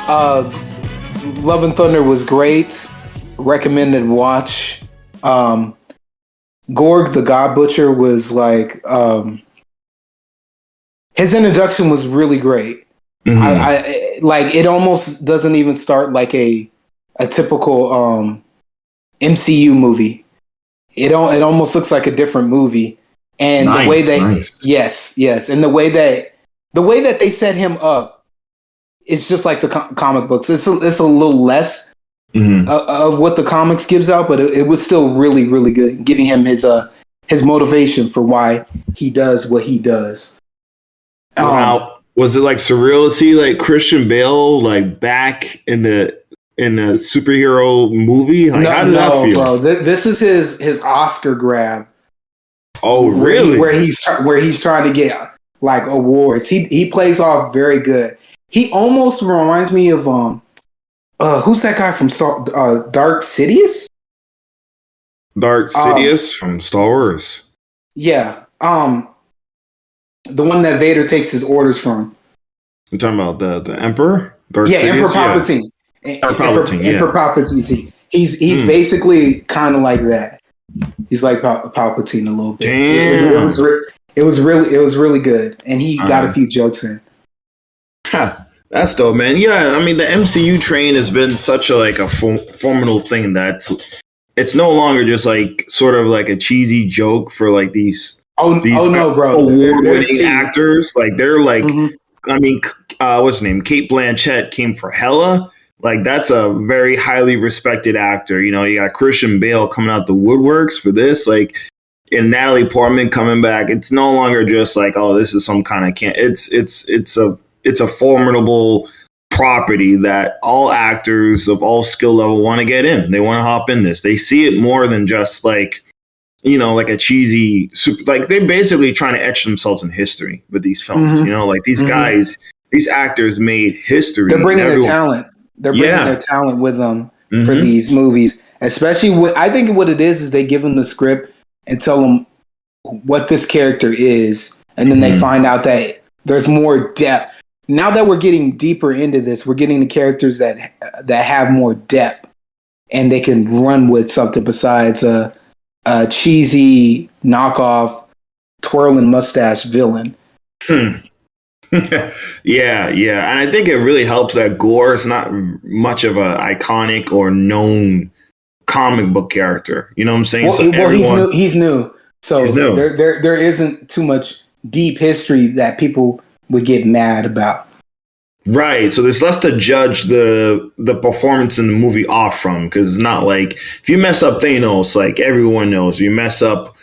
Uh, Love and Thunder was great. Recommended watch. Gorg the God Butcher was like his introduction was really great. Mm-hmm. I like it almost doesn't even start like a typical MCU movie. It almost looks like a different movie. And the way they yes, and the way that they set him up, it's just like the comic books. It's a little less of what the comics gives out, but it was still really, really good, giving him his motivation for why he does what he does. Wow. Was it like surreal to see like Christian Bale like back in the superhero movie? Like, how did that feel? Bro, this is his Oscar grab. Oh, really? Where he's trying to get like awards. He plays off very good. He almost reminds me of who's that guy from Dark Sidious? Dark Sidious from Star Wars. Yeah. The one that Vader takes his orders from. You're talking about the Emperor? Dark Sidious? Emperor Palpatine. Emperor Palpatine. He's basically kind of like that. He's like Palpatine a little bit. Damn. It was really good, and he got a few jokes in. That's dope, man. Yeah, I mean the MCU train has been such a formidable thing that it's no longer just like sort of like a cheesy joke for like these no, bro, award-winning actors. Like they're like, I mean, what's her name? Cate Blanchett came for Hela. Like that's a very highly respected actor. You know, you got Christian Bale coming out the woodworks for this. Like, and Natalie Portman coming back. It's no longer just like, oh, this is some kind of It's a formidable property that all actors of all skill level want to get in. They want to hop in this. They see it more than just like, you know, like a cheesy super, like they're basically trying to etch themselves in history with these films. You know, like these guys, these actors made history. They're bringing their talent. They're bringing their talent with them for these movies. Especially I think what it is they give them the script and tell them what this character is. And then they find out that there's more depth. Now that we're getting deeper into this, we're getting the characters that have more depth, and they can run with something besides a cheesy knockoff twirling mustache villain. Yeah, and I think it really helps that Gore is not much of an iconic or known comic book character. You know what I'm saying? He's new, so there isn't too much deep history that people would get mad about. Right. So there's less to judge the performance in the movie off from, because it's not like if you mess up Thanos, like everyone knows. You mess up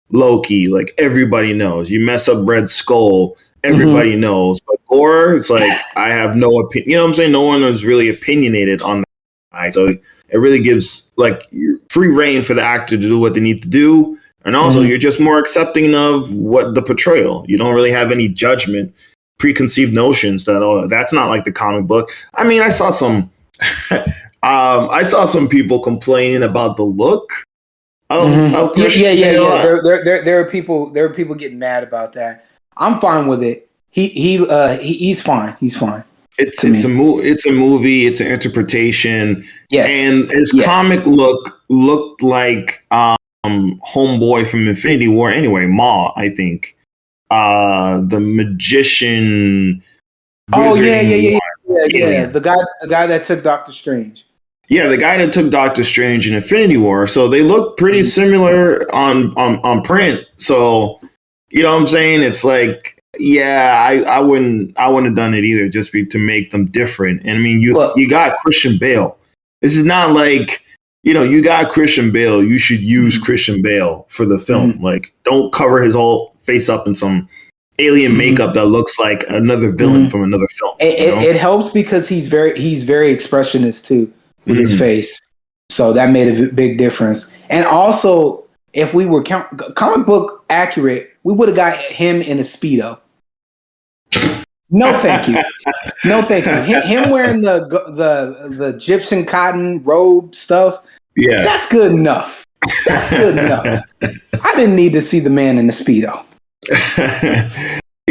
Loki, like everybody knows. You mess up Red Skull, everybody knows. But Gore, it's like I have no opinion. You know what I'm saying? No one is really opinionated on that. So it really gives like free reign for the actor to do what they need to do. And also you're just more accepting of what the portrayal. You don't really have any judgment, preconceived notions that that's not like the comic book. I mean, I saw some people complaining about the look of Christian Bale. There are people getting mad about that. I'm fine with it. He's fine. He's fine. It's a movie. It's an interpretation. Yes. And his comic looked like Homeboy from Infinity War. Anyway, Ma, I think. The magician. Oh yeah. The guy that took Doctor Strange. Yeah, the guy that took Doctor Strange in Infinity War. So they look pretty similar on print. So you know what I'm saying? It's like, yeah, I wouldn't have done it either, just to make them different. And I mean, you got Christian Bale. This is not like, you know, you got Christian Bale. You should use Christian Bale for the film. Like, don't cover his whole face up in some alien makeup that looks like another villain from another film. It helps because he's very expressionist too with his face. So that made a big difference. And also, if we were comic book accurate, we would have got him in a Speedo. No, thank you. No, thank you. Him wearing the Egyptian cotton robe stuff. Yeah, that's good enough. That's good enough. I didn't need to see the man in the Speedo.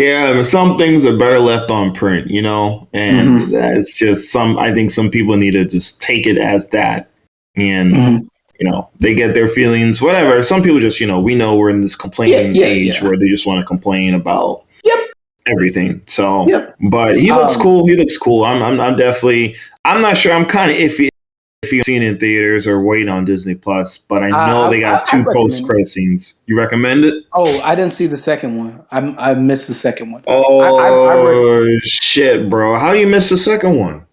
Yeah, some things are better left on print, you know, and that's just I think some people need to just take it as that, and you know, they get their feelings, whatever. Some people just, you know, we know we're in this complaining age where they just want to complain about everything. So, but he looks cool. He looks cool. I'm definitely. I'm not sure. I'm kind of iffy if you've seen it in theaters or waiting on Disney Plus, but I know they got two post-credit scenes. You recommend it? Oh, I didn't see the second one. I missed the second one. Oh, shit, bro. How you miss the second one?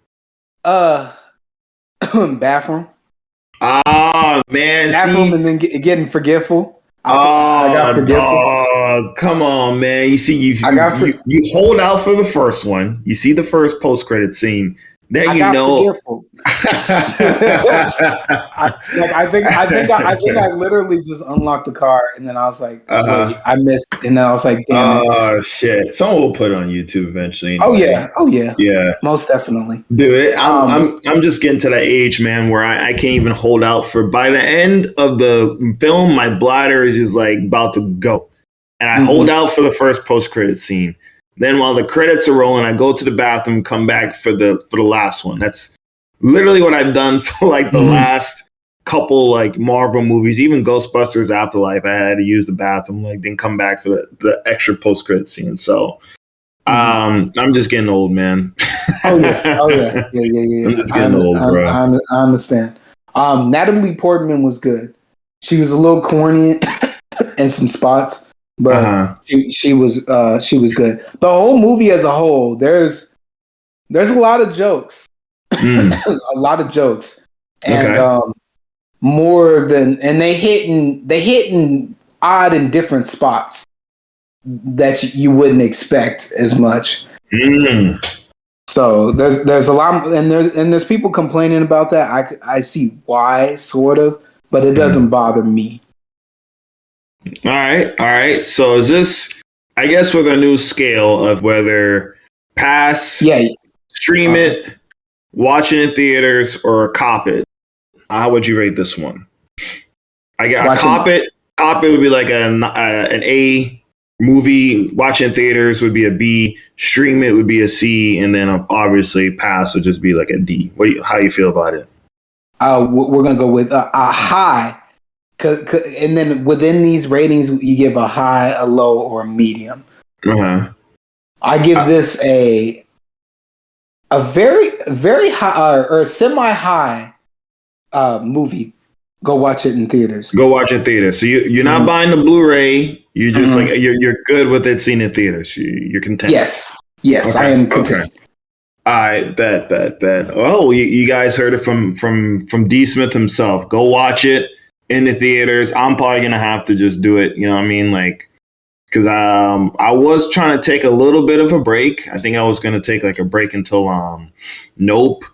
Bathroom. Ah, man. Bathroom, and then getting forgetful. I got forgetful. Come on, man. You see, you hold out for the first one. You see the first post-credit scene. Then you know. I think I literally just unlocked the car, and then I was like, wait, I missed, and then I was like, damn it. Oh shit! Someone will put it on YouTube eventually. Anyway. Oh yeah, most definitely. Dude, I'm just getting to that age, man, where I can't even hold out for. By the end of the film, my bladder is just like about to go, and I hold out for the first post-credit scene. Then while the credits are rolling, I go to the bathroom, come back for the last one. That's literally what I've done for like the last couple like Marvel movies, even Ghostbusters Afterlife. I had to use the bathroom, like then come back for the extra post-credit scene. So I'm just getting old, man. Oh yeah. I'm just getting old, bro. I understand. Natalie Portman was good. She was a little corny in some spots. But she was good. The whole movie as a whole, there's a lot of jokes, a lot of jokes, and they hit in odd and different spots that you wouldn't expect as much. So there's a lot, and there's people complaining about that. I see why, sort of, but it doesn't bother me. All right. So is this, I guess, with a new scale of whether pass, stream it, watch it in theaters, or cop it? How would you rate this one? I got cop it. Cop it would be like an A. Movie, watch it in theaters would be a B. Stream it would be a C, and then obviously pass would just be like a D. How you feel about it? We're gonna go with a high. And then within these ratings, you give a high, a low, or a medium. I give this a very, very high or semi-high movie. Go watch it in theaters. Go watch it in theaters. So you're not buying the Blu-ray. You just like you're good with it seen in theaters. You're content. Yes, okay. I am content. Okay. I bet. Oh, you guys heard it from D. Smith himself. Go watch it in the theaters. I'm probably gonna have to just do it. You know what I mean? Like, because I was trying to take a little bit of a break. I think I was gonna take like a break until Nope.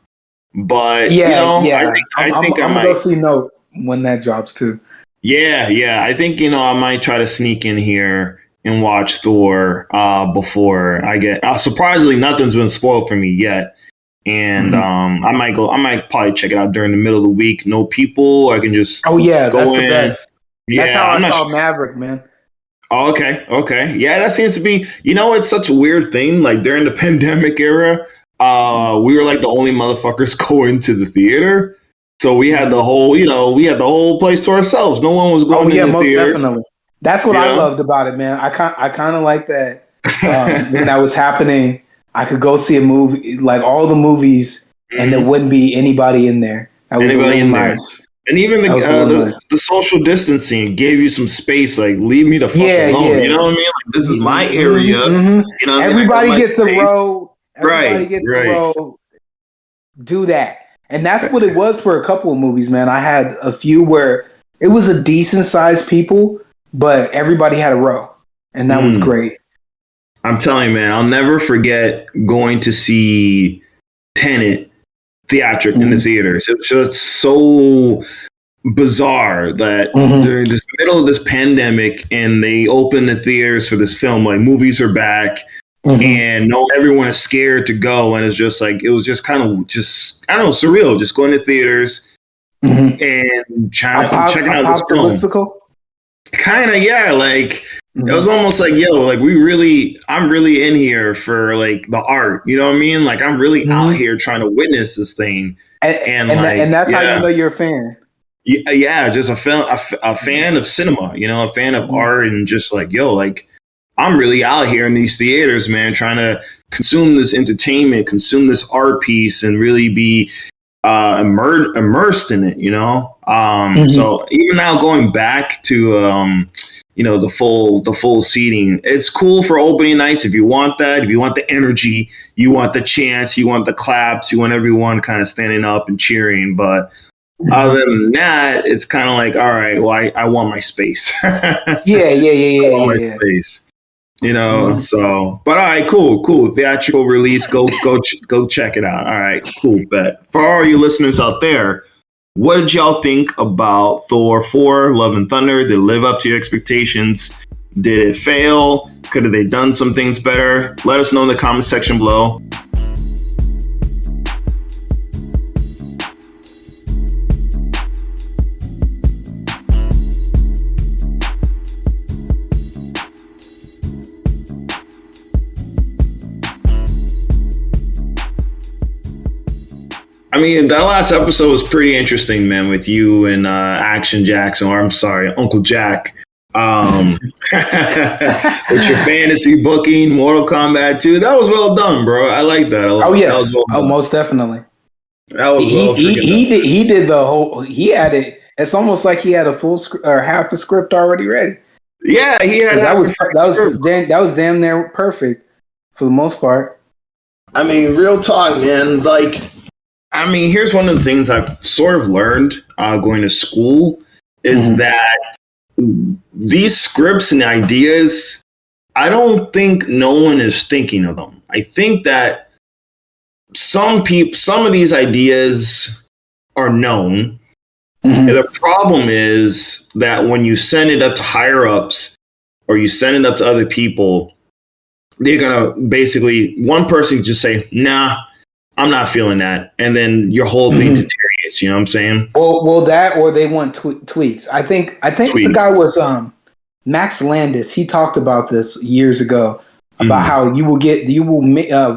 But I think I might go see Nope when that drops too. Yeah. I think I might try to sneak in here and watch Thor before I get. Surprisingly, nothing's been spoiled for me yet. And I might probably check it out during the middle of the week. No people. I can just go that's in. The best. Yeah, that's how I saw Maverick, man. Oh, okay. Yeah, that seems to be, it's such a weird thing. Like during the pandemic era, we were like the only motherfuckers going to the theater. So we had the whole place to ourselves. No one was going to the most theaters. Definitely. That's what I loved about it, man. I kind of like that when that was happening. I could go see a movie, like all the movies, and there wouldn't be anybody in there. That was anybody in nice. There. And even the social distancing gave you some space. Like, leave me the fuck alone. You know what I mean? Like, this is my area. You know, everybody gets a row. Everybody gets a row. Do that. And that's what it was for a couple of movies, man. I had a few where it was a decent sized people, but everybody had a row. And that was great. I'm telling you, man, I'll never forget going to see Tenet theatric in the theaters. It's so bizarre that during the middle of this pandemic and they open the theaters for this film, like movies are back and everyone is scared to go. And it's just like, it was just kind of I don't know, surreal, just going to theaters and checking out this film. Kind of, yeah, like, It was almost like, yo, like I'm really in here for like the art. You know what I mean? Like I'm really out here trying to witness this thing, and that's how you know you're a fan. Yeah, just a fan of cinema. You know, a fan of art, and just like, yo, like I'm really out here in these theaters, man, trying to consume this entertainment, consume this art piece, and really be immersed in it. You know, so even now going back to the full seating. It's cool for opening nights if you want that. If you want the energy, you want the chants, you want the claps, you want everyone kind of standing up and cheering. But other than that, it's kind of like, all right, well, I want my space. I want my space. You know, so, but all right, cool. Theatrical release. Go check it out. All right, cool. Bet. For all you listeners out there, what did y'all think about Thor 4, Love and Thunder? Did it live up to your expectations? Did it fail? Could have they done some things better? Let us know in the comment section below. I mean, that last episode was pretty interesting, man, with you and Action Jackson, or I'm sorry, Uncle Jack. With your fantasy booking, Mortal Kombat 2. That was well done, bro. I like that a lot. Oh, yeah. That was well done. Most definitely. That was he did the whole, he had it. It's almost like he had a full script or half a script already ready. Yeah, he had that was damn near perfect for the most part. I mean, real talk, man. Like, I mean, here's one of the things I've sort of learned going to school is that these scripts and ideas, I don't think no one is thinking of them. I think that some of these ideas are known. And the problem is that when you send it up to higher ups or you send it up to other people, they're going to basically, one person can just say, nah, I'm not feeling that. And then your whole thing deteriorates, you know what I'm saying? Well, that, or they want tweaks. I think tweaks. The guy was Max Landis. He talked about this years ago about how you will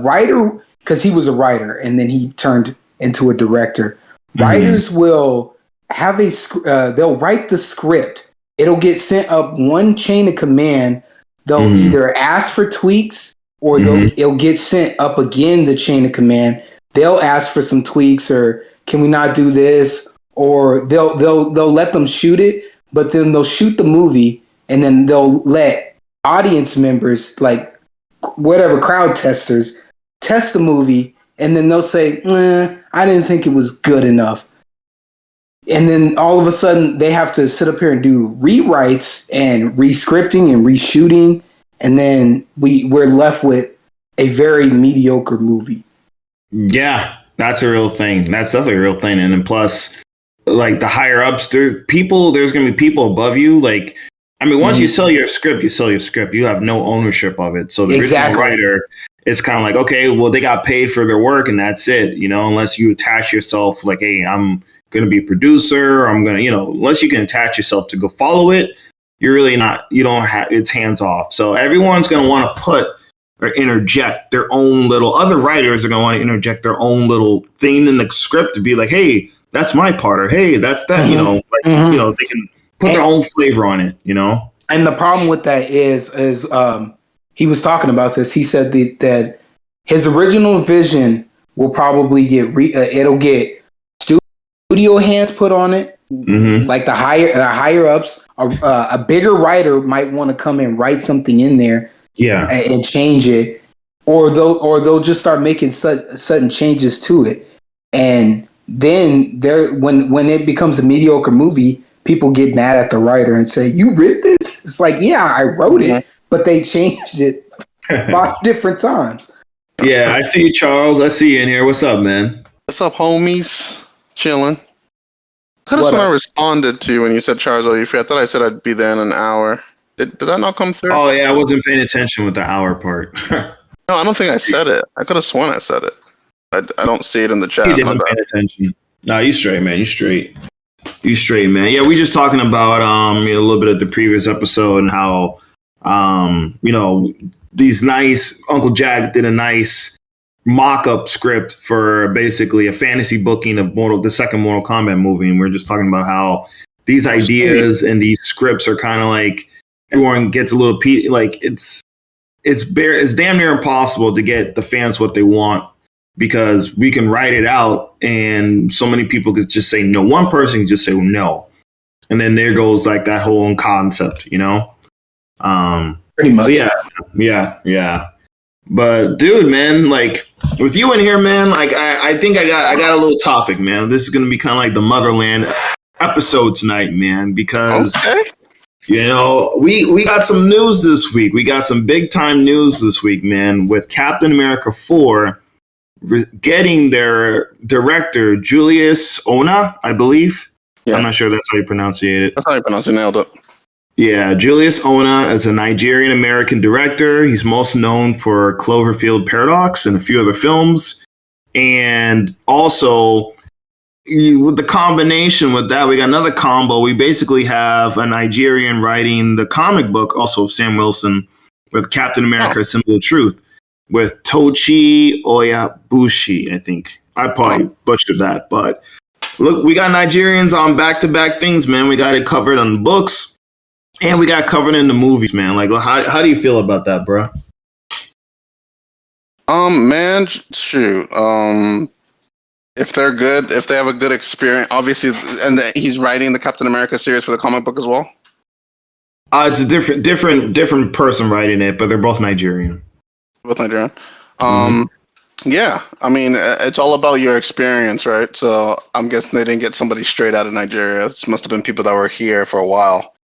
writer, because he was a writer and then he turned into a director. Writers will have they'll write the script. It'll get sent up one chain of command. They'll either ask for tweaks or it'll get sent up again the chain of command. They'll ask for some tweaks, or can we not do this? Or they'll let them shoot it, but then they'll shoot the movie and then they'll let audience members, like whatever crowd testers, test the movie, and then they'll say, I didn't think it was good enough. And then all of a sudden they have to sit up here and do rewrites and re-scripting and reshooting. And then we're left with a very mediocre movie. Yeah, that's a real thing. That's definitely a real thing. And then plus, like the higher ups, there's going to be people above you. Like, I mean, once you sell your script, you sell your script. You have no ownership of it. So the original writer, it's kind of like, okay, well, they got paid for their work and that's it. You know, unless you attach yourself like, hey, I'm going to be a producer. I'm going to, unless you can attach yourself to go follow it, you're really not, you don't have, it's hands off. So everyone's going to want to put or interject their own little, other writers are going to want to interject their own little thing in the script to be like, hey, that's my part, or hey, that's that, they can put their own flavor on it, And the problem with that is he was talking about this. He said that his original vision will probably it'll get studio hands put on it. Like the higher ups, a bigger writer might want to come and write something in there, and change it, or they'll just start making sudden changes to it, and then when it becomes a mediocre movie, people get mad at the writer and say, "You wrote this?" It's like, yeah, I wrote it, but they changed it 5 different times. Yeah, I see you, Charles. I see you in here. What's up, man? What's up, homies? Chilling. Could have I responded to you when you said Charles. I thought I said I'd be there in an hour. Did that not come through? Oh yeah, I wasn't paying attention with the hour part. No, I don't think I said it. I could have sworn I said it. I don't see it in the chat. You didn't pay attention. No, you straight, man. You straight. You straight, man. Yeah, we just talking about a little bit of the previous episode and how You know, these nice Uncle Jack did a nice mock-up script for basically a fantasy booking of the second Mortal Kombat movie, and we're just talking about how these ideas and these scripts are kind of like everyone gets a little like it's damn near impossible to get the fans what they want, because we can write it out and so many people could just say no. One person can just say no, and then there goes like that whole concept, you know. Pretty much. So yeah. But dude, man, like with you in here, man, like I think I got a little topic, man. This is gonna be kind of like the Motherland episode tonight, man, because you know we got some news this week. We got some big time news this week, man, with Captain America 4 getting their director Julius Ona, I believe. Yeah. I'm not sure that's how you pronounce it. That's how you pronounce it. Nailed it. Yeah, Julius Ona is a Nigerian-American director. He's most known for Cloverfield Paradox and a few other films. And also, with the combination with that, we got another combo. We basically have a Nigerian writing the comic book, also of Sam Wilson, with Captain America, Symbol of Truth, with Tochi Oyabushi, I think. I probably butchered that. But look, we got Nigerians on back-to-back things, man. We got it covered on the books. And we got covered in the movies, man. Like, how do you feel about that, bro? Man, shoot. If they're good, if they have a good experience, obviously, and he's writing the Captain America series for the comic book as well. It's a different person writing it, but they're both Nigerian. Both Nigerian. Yeah, I mean, it's all about your experience, right? So I'm guessing they didn't get somebody straight out of Nigeria. This must have been people that were here for a while.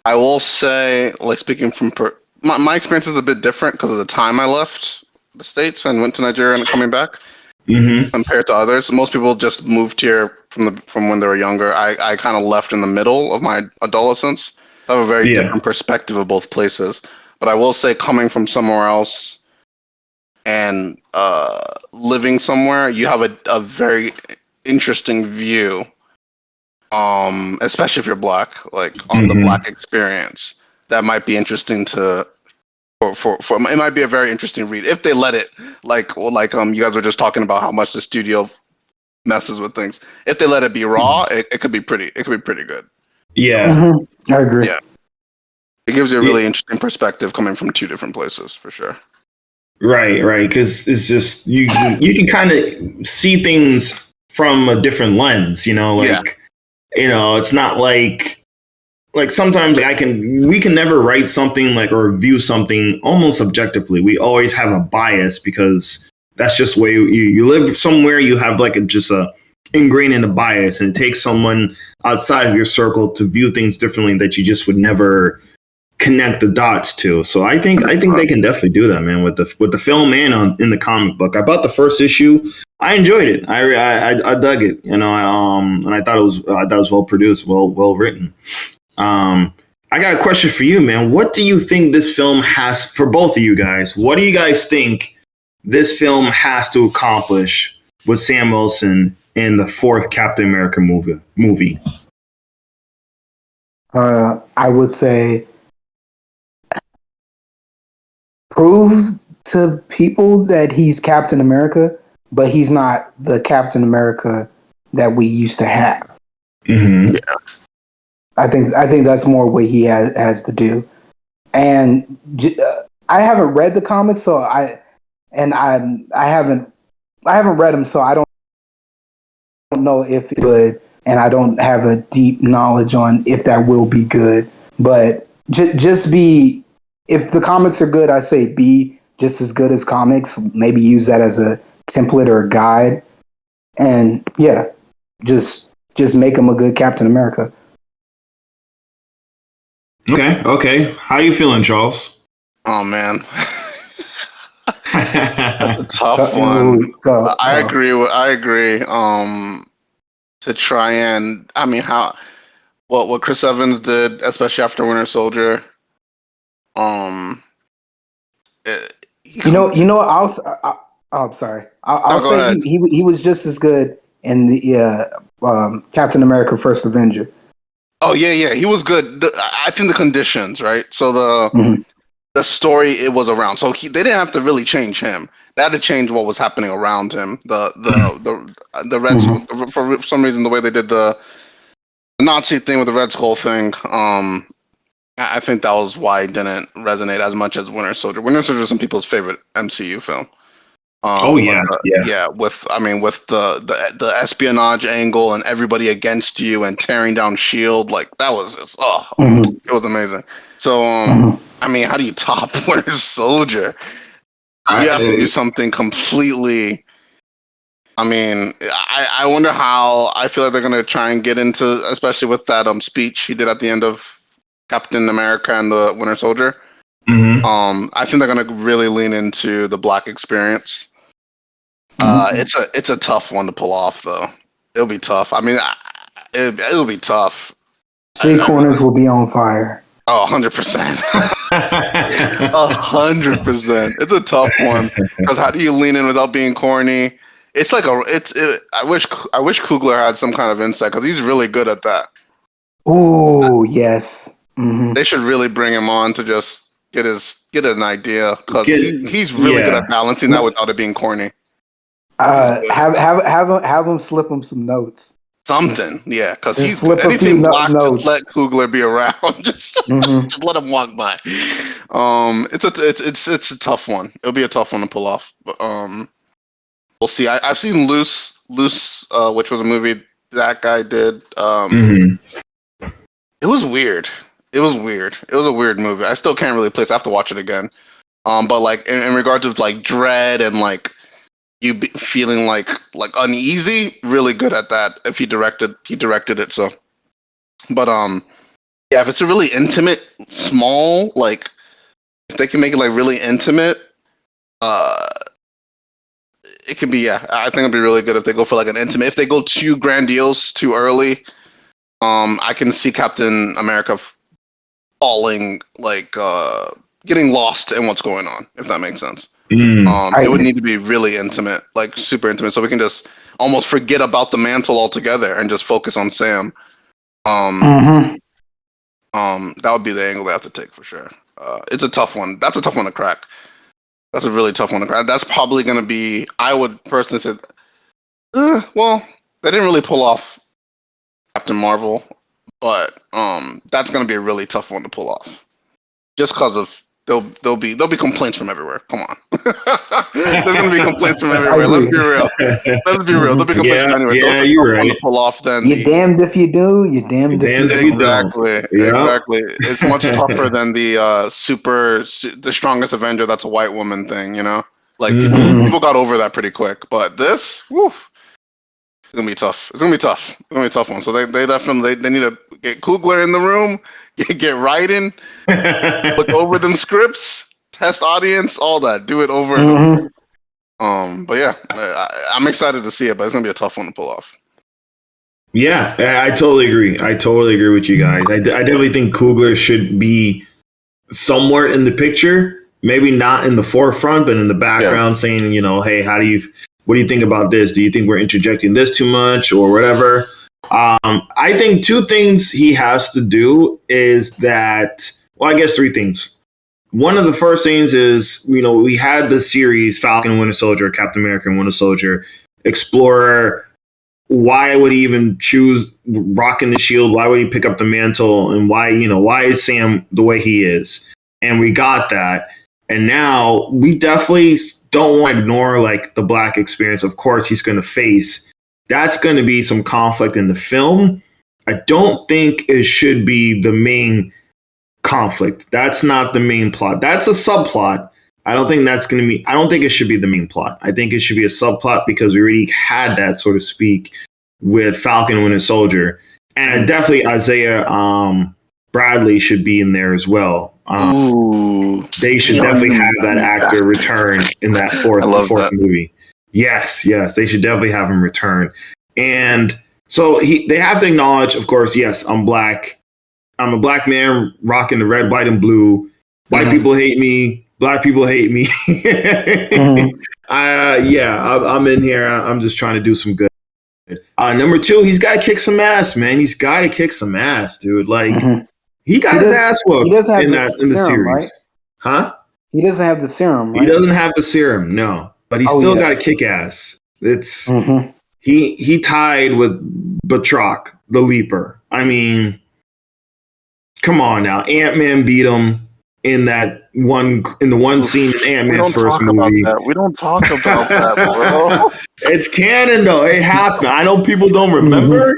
I will say, like, speaking from my experience is a bit different because of the time I left the States and went to Nigeria and coming back compared to others. Most people just moved here from when they were younger. I kind of left in the middle of my adolescence. I have a very different perspective of both places. But I will say, coming from somewhere else and living somewhere, you have a very interesting view. Especially if you're black, like on the black experience, that might be interesting for it might be a very interesting read if they let it. Like you guys were just talking about how much the studio messes with things. If they let it be raw, it could be pretty. It could be pretty good. Yeah, I agree. Yeah, it gives you a really interesting perspective coming from two different places for sure. Right, because it's just you can kind of see things from a different lens, you know, like. You know, it's not like sometimes we can never write something like or view something almost objectively. We always have a bias because that's just the way you live somewhere. You have like just a ingrained in a bias, and it takes someone outside of your circle to view things differently that you just would never connect the dots to. So I think they can definitely do that, man, with the film and in the comic book. I bought the first issue. I enjoyed it. I dug it, you know. And I thought it was well produced, well written. I got a question for you, man. What do you think this film has for both of you guys? What do you guys think this film has to accomplish with Sam Wilson in the fourth Captain America movie? I would say proves to people that he's Captain America, but he's not the Captain America that we used to have. Mm-hmm. Yeah, I think that's more what he has to do. And I haven't read the comics, so I haven't read them, so I don't know if it's good, and I don't have a deep knowledge on if that will be good. But just be, if the comics are good, I say be just as good as comics. Maybe use that as a template or a guide, and yeah, just make him a good Captain America. Okay. How you feeling, Charles? Oh man, that's a tough one. I agree. To try and, I mean, what Chris Evans did, especially after Winter Soldier. I'm sorry. I'll say ahead. He was just as good in the Captain America: First Avenger. Oh yeah, he was good. I think the conditions, right? So the story it was around. So they didn't have to really change him. They had to change what was happening around him. The Red Skull, for some reason the way they did the Nazi thing with the Red Skull thing. I think that was why it didn't resonate as much as Winter Soldier. Winter Soldier is some people's favorite MCU film. With the espionage angle and everybody against you and tearing down Shield, like that was just it was amazing. So I mean, how do you top Winter Soldier? You have to do something completely. I mean, I wonder how. I feel like they're gonna try and get into, especially with that speech he did at the end of Captain America and the Winter Soldier. I think they're gonna really lean into the Black experience. It's a tough one to pull off, though. It'll be tough. I mean, it'll be tough. Street corners will be on fire. Oh, 100%. 100%. It's a tough one because how do you lean in without being corny? It's like I wish Coogler had some kind of insight because he's really good at that. Oh yes. They should really bring him on to just get an idea because he's really good at balancing that without it being corny. Have him slip him some notes. Something, yeah, because he's anything Black. Just let Coogler be around. just let him walk by. It's a tough one. It'll be a tough one to pull off. But we'll see. I've seen Loose, which was a movie that guy did. It was weird. It was a weird movie. I still can't really place. I have to watch it again. But like in regards to like dread and like you feeling like uneasy, really good at that. If he directed it. So, but yeah, if it's a really intimate, small, like if they can make it like really intimate, it can be. Yeah, I think it'd be really good if they go for like an intimate. If they go too grandiose too early, I can see Captain America falling, like getting lost in what's going on, if that makes sense. It would need to be really intimate, like super intimate, so we can just almost forget about the mantle altogether and just focus on Sam. That would be the angle they have to take for sure. It's a tough one. That's a tough one to crack. That's a really tough one to crack. That's probably going to be, I would personally say, well, they didn't really pull off Captain Marvel, but that's going to be a really tough one to pull off. Just because of there'll be complaints from everywhere. Come on, there's going to be complaints from everywhere. Let's be real. There'll be complaints from everywhere. Yeah, you're right. To pull off then. You're damned if you do. You're damned if you don't. Exactly. It's much tougher than the the strongest Avenger. That's a white woman thing. You know, like people got over that pretty quick. But this, woof. It's gonna be tough. It's gonna be a tough one. So they definitely they need to get Coogler in the room, get writing, look over them scripts, test audience, all that. Do it over and over. But yeah, I'm excited to see it, but it's gonna be a tough one to pull off. Yeah, I totally agree. With you guys. I definitely think Coogler should be somewhere in the picture, maybe not in the forefront, but in the background, saying, hey, what do you think about this? Do you think we're interjecting this too much or whatever? I think two things he has to do is that, well, I guess three things. One of the first things is, we had the series Falcon, Winter Soldier, Captain America, and Winter Soldier, explore why would he even choose rocking the shield? Why would he pick up the mantle? And why is Sam the way he is? And we got that. And now we definitely don't want to ignore like the Black experience. Of course, he's going to face. That's going to be some conflict in the film. I don't think it should be the main conflict. That's not the main plot. That's a subplot. I don't think it should be the main plot. I think it should be a subplot because we already had that, so to speak, with Falcon and Winter Soldier. And definitely Isaiah Bradley should be in there as well. They should definitely have that actor return in that fourth movie. Yes, they should definitely have him return. And so they have to acknowledge, of course, yes, I'm Black. I'm a Black man rocking the red, white, and blue. White people hate me. Black people hate me. I'm in here. I'm just trying to do some good. Number 2, he's got to kick some ass, man. He's got to kick some ass, dude. Like he got his ass whooped in the series, right? Huh? He doesn't have the serum, right? He doesn't have the serum, no. But he's still got to kick ass. It's he tied with Batroc, the Leaper. I mean, come on now. Ant-Man beat him in the one scene in Ant-Man's first movie. We don't talk about that, bro. It's canon though. It happened. I know people don't remember,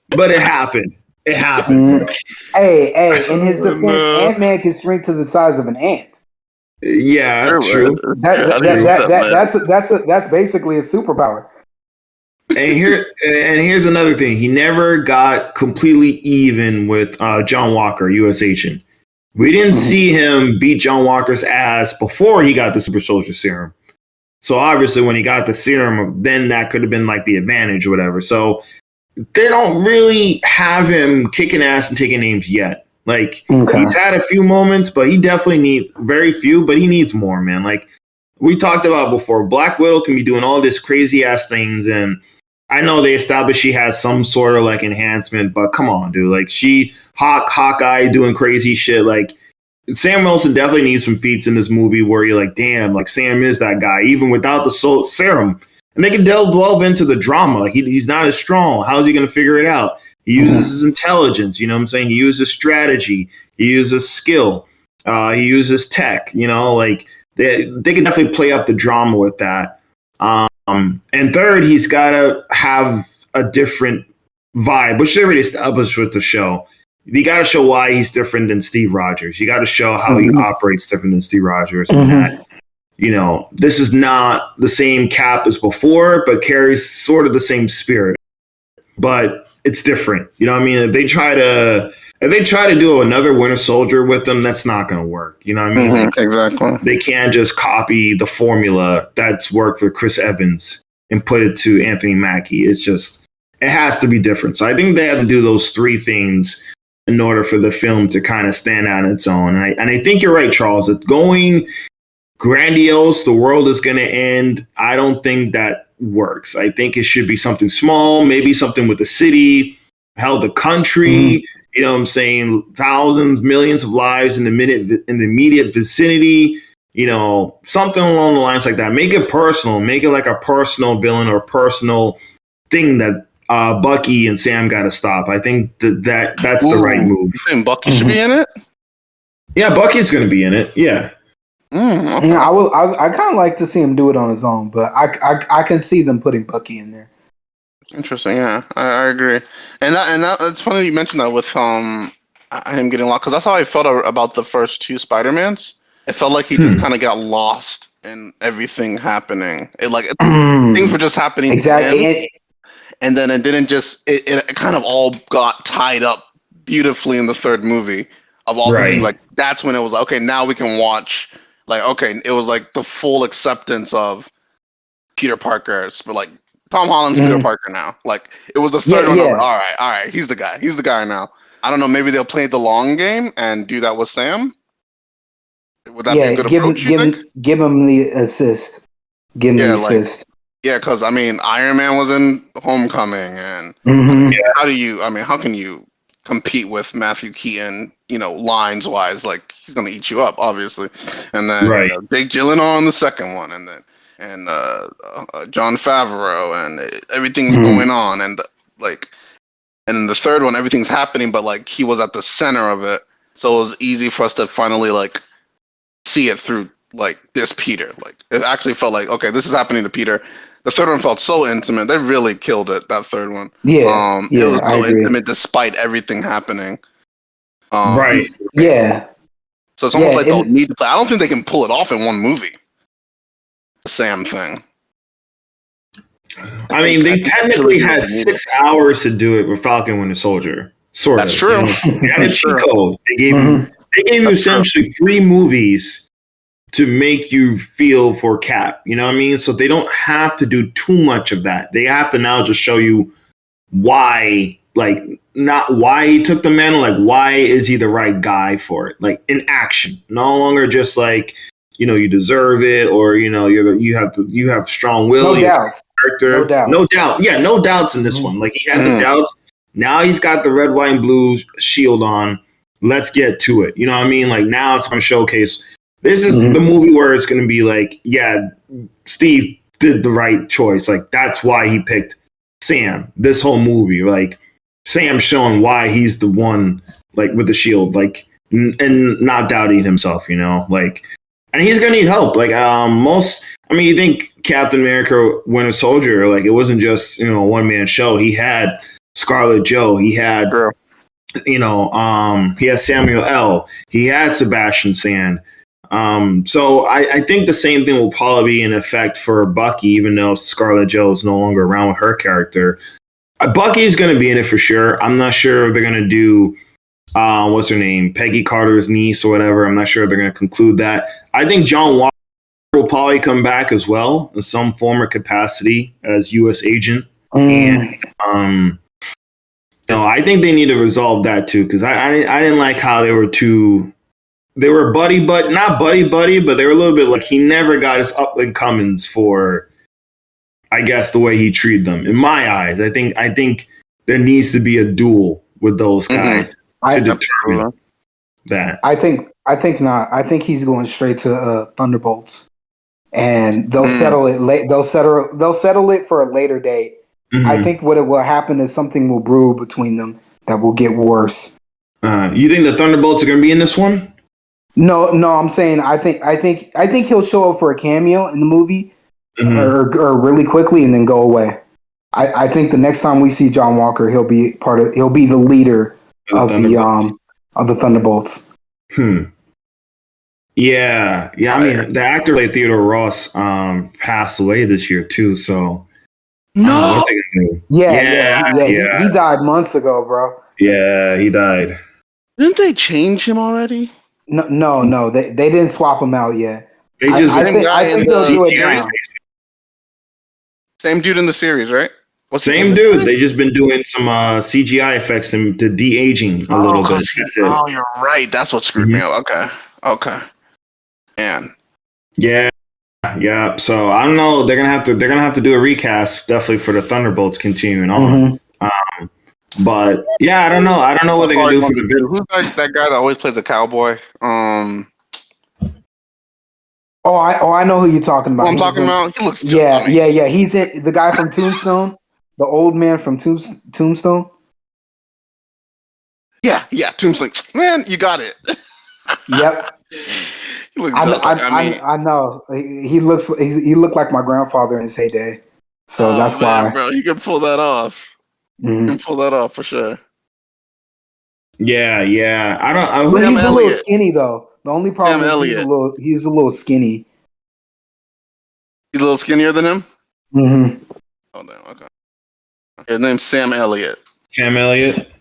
but it happened. It happened. Hey, in his defense, Ant-Man can shrink to the size of an ant. Yeah, true. That's basically a superpower. And here's another thing. He never got completely even with John Walker, U.S. Agent. We didn't see him beat John Walker's ass before he got the super soldier serum. So obviously when he got the serum, then that could have been like the advantage or whatever. So they don't really have him kicking ass and taking names yet. Like he's had a few moments, but he definitely needs very few, but he needs more, man. Like we talked about before, Black Widow can be doing all this crazy ass things. And I know they established she has some sort of like enhancement, but come on, dude. Like Hawkeye doing crazy shit. Like Sam Wilson definitely needs some feats in this movie where you're like, damn, like Sam is that guy, even without the serum. And they can delve into the drama. Like he's not as strong. How's he going to figure it out? He uses his intelligence, you know what I'm saying? He uses strategy. He uses skill. He uses tech, you know, like they can definitely play up the drama with that. And third, he's got to have a different vibe, which they already established with the show. You got to show why he's different than Steve Rogers. You got to show how he operates different than Steve Rogers. And that, you know, this is not the same Cap as before, but carries sort of the same spirit. But it's different. You know what I mean? If they try to do another Winter Soldier with them, that's not going to work. You know what I mean? Like, exactly. They can't just copy the formula that's worked with Chris Evans and put it to Anthony Mackie. It's just, it has to be different. So I think they have to do those 3 things in order for the film to kind of stand out on its own. And I think you're right, Charles. It's going grandiose, the world is going to end. I don't think that works. I think it should be something small, maybe something with the city, hell, the country, you know what I'm saying? Thousands, millions of lives in the immediate vicinity, you know, something along the lines like that. Make it personal, make it like a personal villain or personal thing that Bucky and Sam got to stop. I think that's the right move. You think Bucky should be in it? Yeah, Bucky's going to be in it. Yeah. Okay. Yeah, I kind of like to see him do it on his own, but I can see them putting Bucky in there. Interesting, yeah, I agree, and it's funny you mentioned that with him getting lost, because that's how I felt about the first 2 Spider-Mans. It felt like he just kind of got lost in everything happening. Things were just happening exactly, and then it didn't just it kind of all got tied up beautifully in the 3rd movie of all the things. Like that's when it was like, okay, now we can watch. Like, okay, it was like the full acceptance of Peter Parker's, but like Tom Holland's Peter Parker now. Like it was the 3rd one. Yeah. All right, he's the guy. He's the guy now. I don't know. Maybe they'll play the long game and do that with Sam. Would that be a good approach? Give him the assist. Give him the assist. Yeah, because I mean, Iron Man was in Homecoming, and how can you compete with Matthew Keaton, you know, lines wise? Like he's gonna eat you up, obviously. And then Jake Gyllenhaal on the 2nd one, and then Jon Favreau, and everything's going on, and in the 3rd one, everything's happening, but like he was at the center of it, so it was easy for us to finally like see it through. Like this Peter, like it actually felt like, okay, this is happening to Peter. The 3rd one felt so intimate. They really killed it. That 3rd one. It was so intimate despite everything happening. Yeah. So it's almost like they'll need to play. I don't think they can pull it off in one movie. The Sam thing. I mean, they technically had 6 hours to do it with Falcon Winter Soldier. Sort of. That's true. They had a cheat code. They gave you essentially 3 movies to make you feel for Cap. You know what I mean? So they don't have to do too much of that. They have to now just show you why, like, not why he took the mantle, like, why is he the right guy for it? Like, in action. No longer just like, you know, you deserve it, or, you know, you have strong will. No doubts. character. No doubt. No doubt. Yeah, no doubts in this one. Like he had the doubts. Now he's got the red, white, and blue shield on. Let's get to it. You know what I mean? Like now it's going to showcase. This is the movie where it's going to be like, yeah, Steve did the right choice. Like that's why he picked Sam. This whole movie, like Sam showing why he's the one, like with the shield, like and not doubting himself. You know, like, and he's going to need help. Like you think Captain America, Winter Soldier, like it wasn't just a one man show. He had Scarlet Joe. He had. He had Samuel L. He had Sebastian Stan. So I think the same thing will probably be in effect for Bucky, even though Scarlet Joe is no longer around with her character. Bucky is going to be in it for sure. I'm not sure if they're going to do, what's her name? Peggy Carter's niece or whatever. I'm not sure if they're going to conclude that. I think John Walker will probably come back as well in some form or capacity as U.S. agent. And, I think they need to resolve that too, because I didn't like how they were buddy, but not buddy, but they were a little bit like he never got his up and comings for, I guess, the way he treated them. In my eyes, I think there needs to be a duel with those guys to determine that. I think not. I think he's going straight to Thunderbolts, and they'll settle it late. They'll settle it for a later date. I think what will happen is something will brew between them that will get worse. You think the Thunderbolts are going to be in this one? No. I'm saying I think he'll show up for a cameo in the movie, or really quickly and then go away. I think the next time we see John Walker, he'll be the leader of the Thunderbolts. Yeah. I mean, the actor like Theodore Ross passed away this year too, so. No. Yeah. He died months ago, bro. Yeah, he died. Didn't they change him already? No. They didn't swap him out yet. They just I think they'll do it now. Same dude in the series, right? Same dude. They just been doing some CGI effects and to de-aging a little bit. That's it. Oh, you're right. That's what screwed me up. Okay. Man. Yeah. So I don't know. They're gonna have to do a recast definitely for the Thunderbolts continuing on. But yeah, I don't know what they're gonna do for the bit. Who's that guy that always plays a cowboy? I know who you're talking about. I'm talking about. He looks. Yeah. He's the guy from Tombstone, the old man from Tombstone. Yeah. Tombstone. Man, you got it. Yep. I know. He looked like my grandfather in his heyday. So that's why. Bro, he can pull that off. He can pull that off for sure. Yeah. But he's a little skinny though. The only problem is he's a little skinny. He's a little skinnier than him? Oh damn, okay. His name's Sam Elliott. Sam Elliott?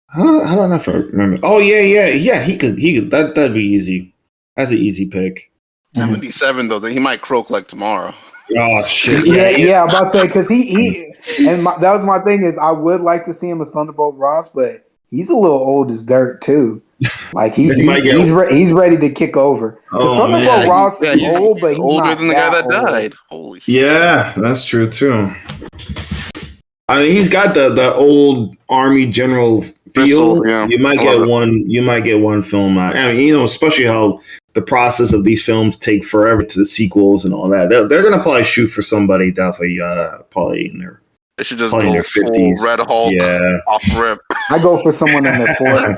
How do I not remember? Oh yeah. He could. That'd be easy. That's an easy pick. 77 though. He might croak like tomorrow. Oh shit! Yeah. I'm about to say because he and that was my thing is I would like to see him as Thunderbolt Ross, but he's a little old as dirt too. Like he's ready to kick over. Thunderbolt Ross is old, but he's older than the guy that old. died. Holy shit! Yeah, that's true too. I mean, he's got the old army general feel. Yeah. You might get one film out. I mean, especially how the process of these films take forever to the sequels and all that. They're gonna probably shoot for somebody definitely probably in their. They should just go in their 50s. Red Hulk off rip. I go for someone in their 40s.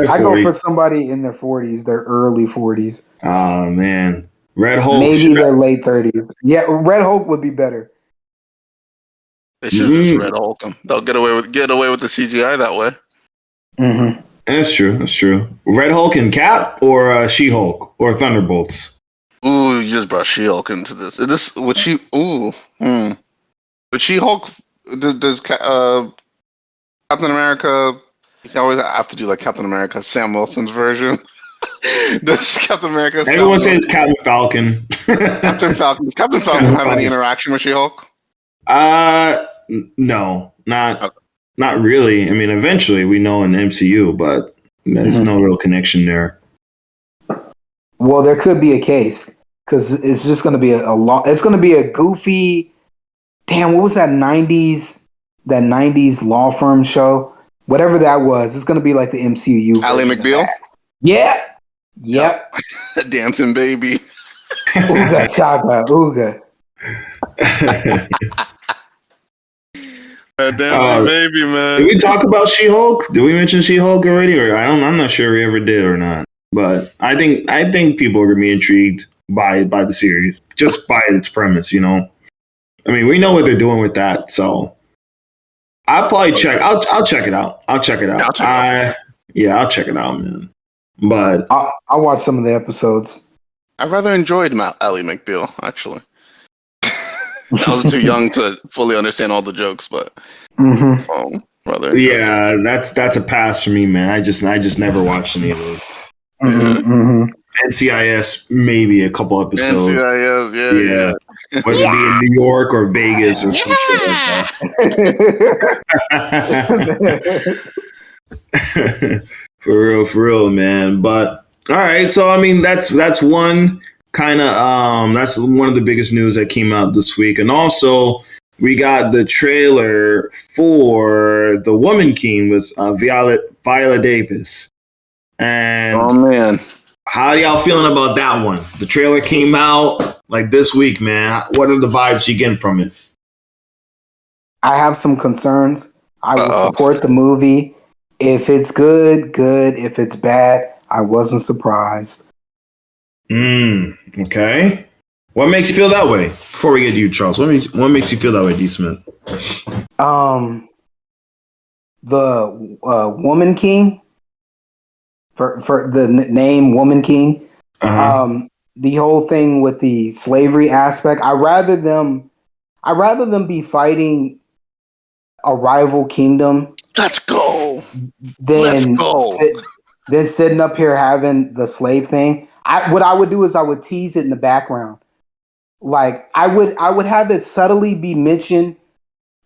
I go for somebody in their 40s, their early 40s. Oh man, Red Hulk. Maybe their late 30s. Yeah, Red Hulk would be better. They should just Red Hulk them. They'll get away with the CGI that way. That's true. Red Hulk and Cap or She-Hulk or Thunderbolts. Ooh, you just brought She-Hulk into this. Is this would she? But She-Hulk does Captain America? You always have to do like Captain America, Sam Wilson's version. Does Captain America? Everyone says Captain Falcon. Captain Falcon. Does Captain Falcon have any interaction with She-Hulk? No, not really. I mean, eventually we know in the MCU, but there's no real connection there. Well, there could be a case because it's just going to be it's going to be a goofy damn, what was that 90s law firm show? Whatever that was, it's gonna be like the MCU. Ally McBeal? Yeah. Yep. Dancing baby. Ooga chaka, ooga. That dancing baby, man. Did we talk about She-Hulk? Did we mention She-Hulk already? Or I'm not sure we ever did or not. But I think people are gonna be intrigued by the series, just by its premise, you know. I mean, we know what they're doing with that, so I'll probably check. I'll check it out. I'll check it out. I'll check it out, man. But I'll watch some of the episodes. I rather enjoyed Ally McBeal, actually. I was too young to fully understand all the jokes, but rather. Yeah, that's a pass for me, man. I just never watched any of those. NCIS, maybe a couple episodes. NCIS, yeah. Whether it be in New York or Vegas or some shit like that. For real, man. But all right, so I mean that's one kind of that's one of the biggest news that came out this week, and also we got the trailer for The Woman King with Viola Davis. And oh man, how are y'all feeling about that one? The trailer came out like this week, man. What are the vibes you getting from it? I have some concerns. I will support the movie. If it's good, good. If it's bad, I wasn't surprised. Okay. What makes you feel that way? Before we get to you, Charles, what makes you feel that way, D. Smith? The Woman King, for the name Woman King, the whole thing with the slavery aspect. I rather them be fighting a rival kingdom. Let's go. Than sitting up here having the slave thing. What I would do is I would tease it in the background. Like I would have it subtly be mentioned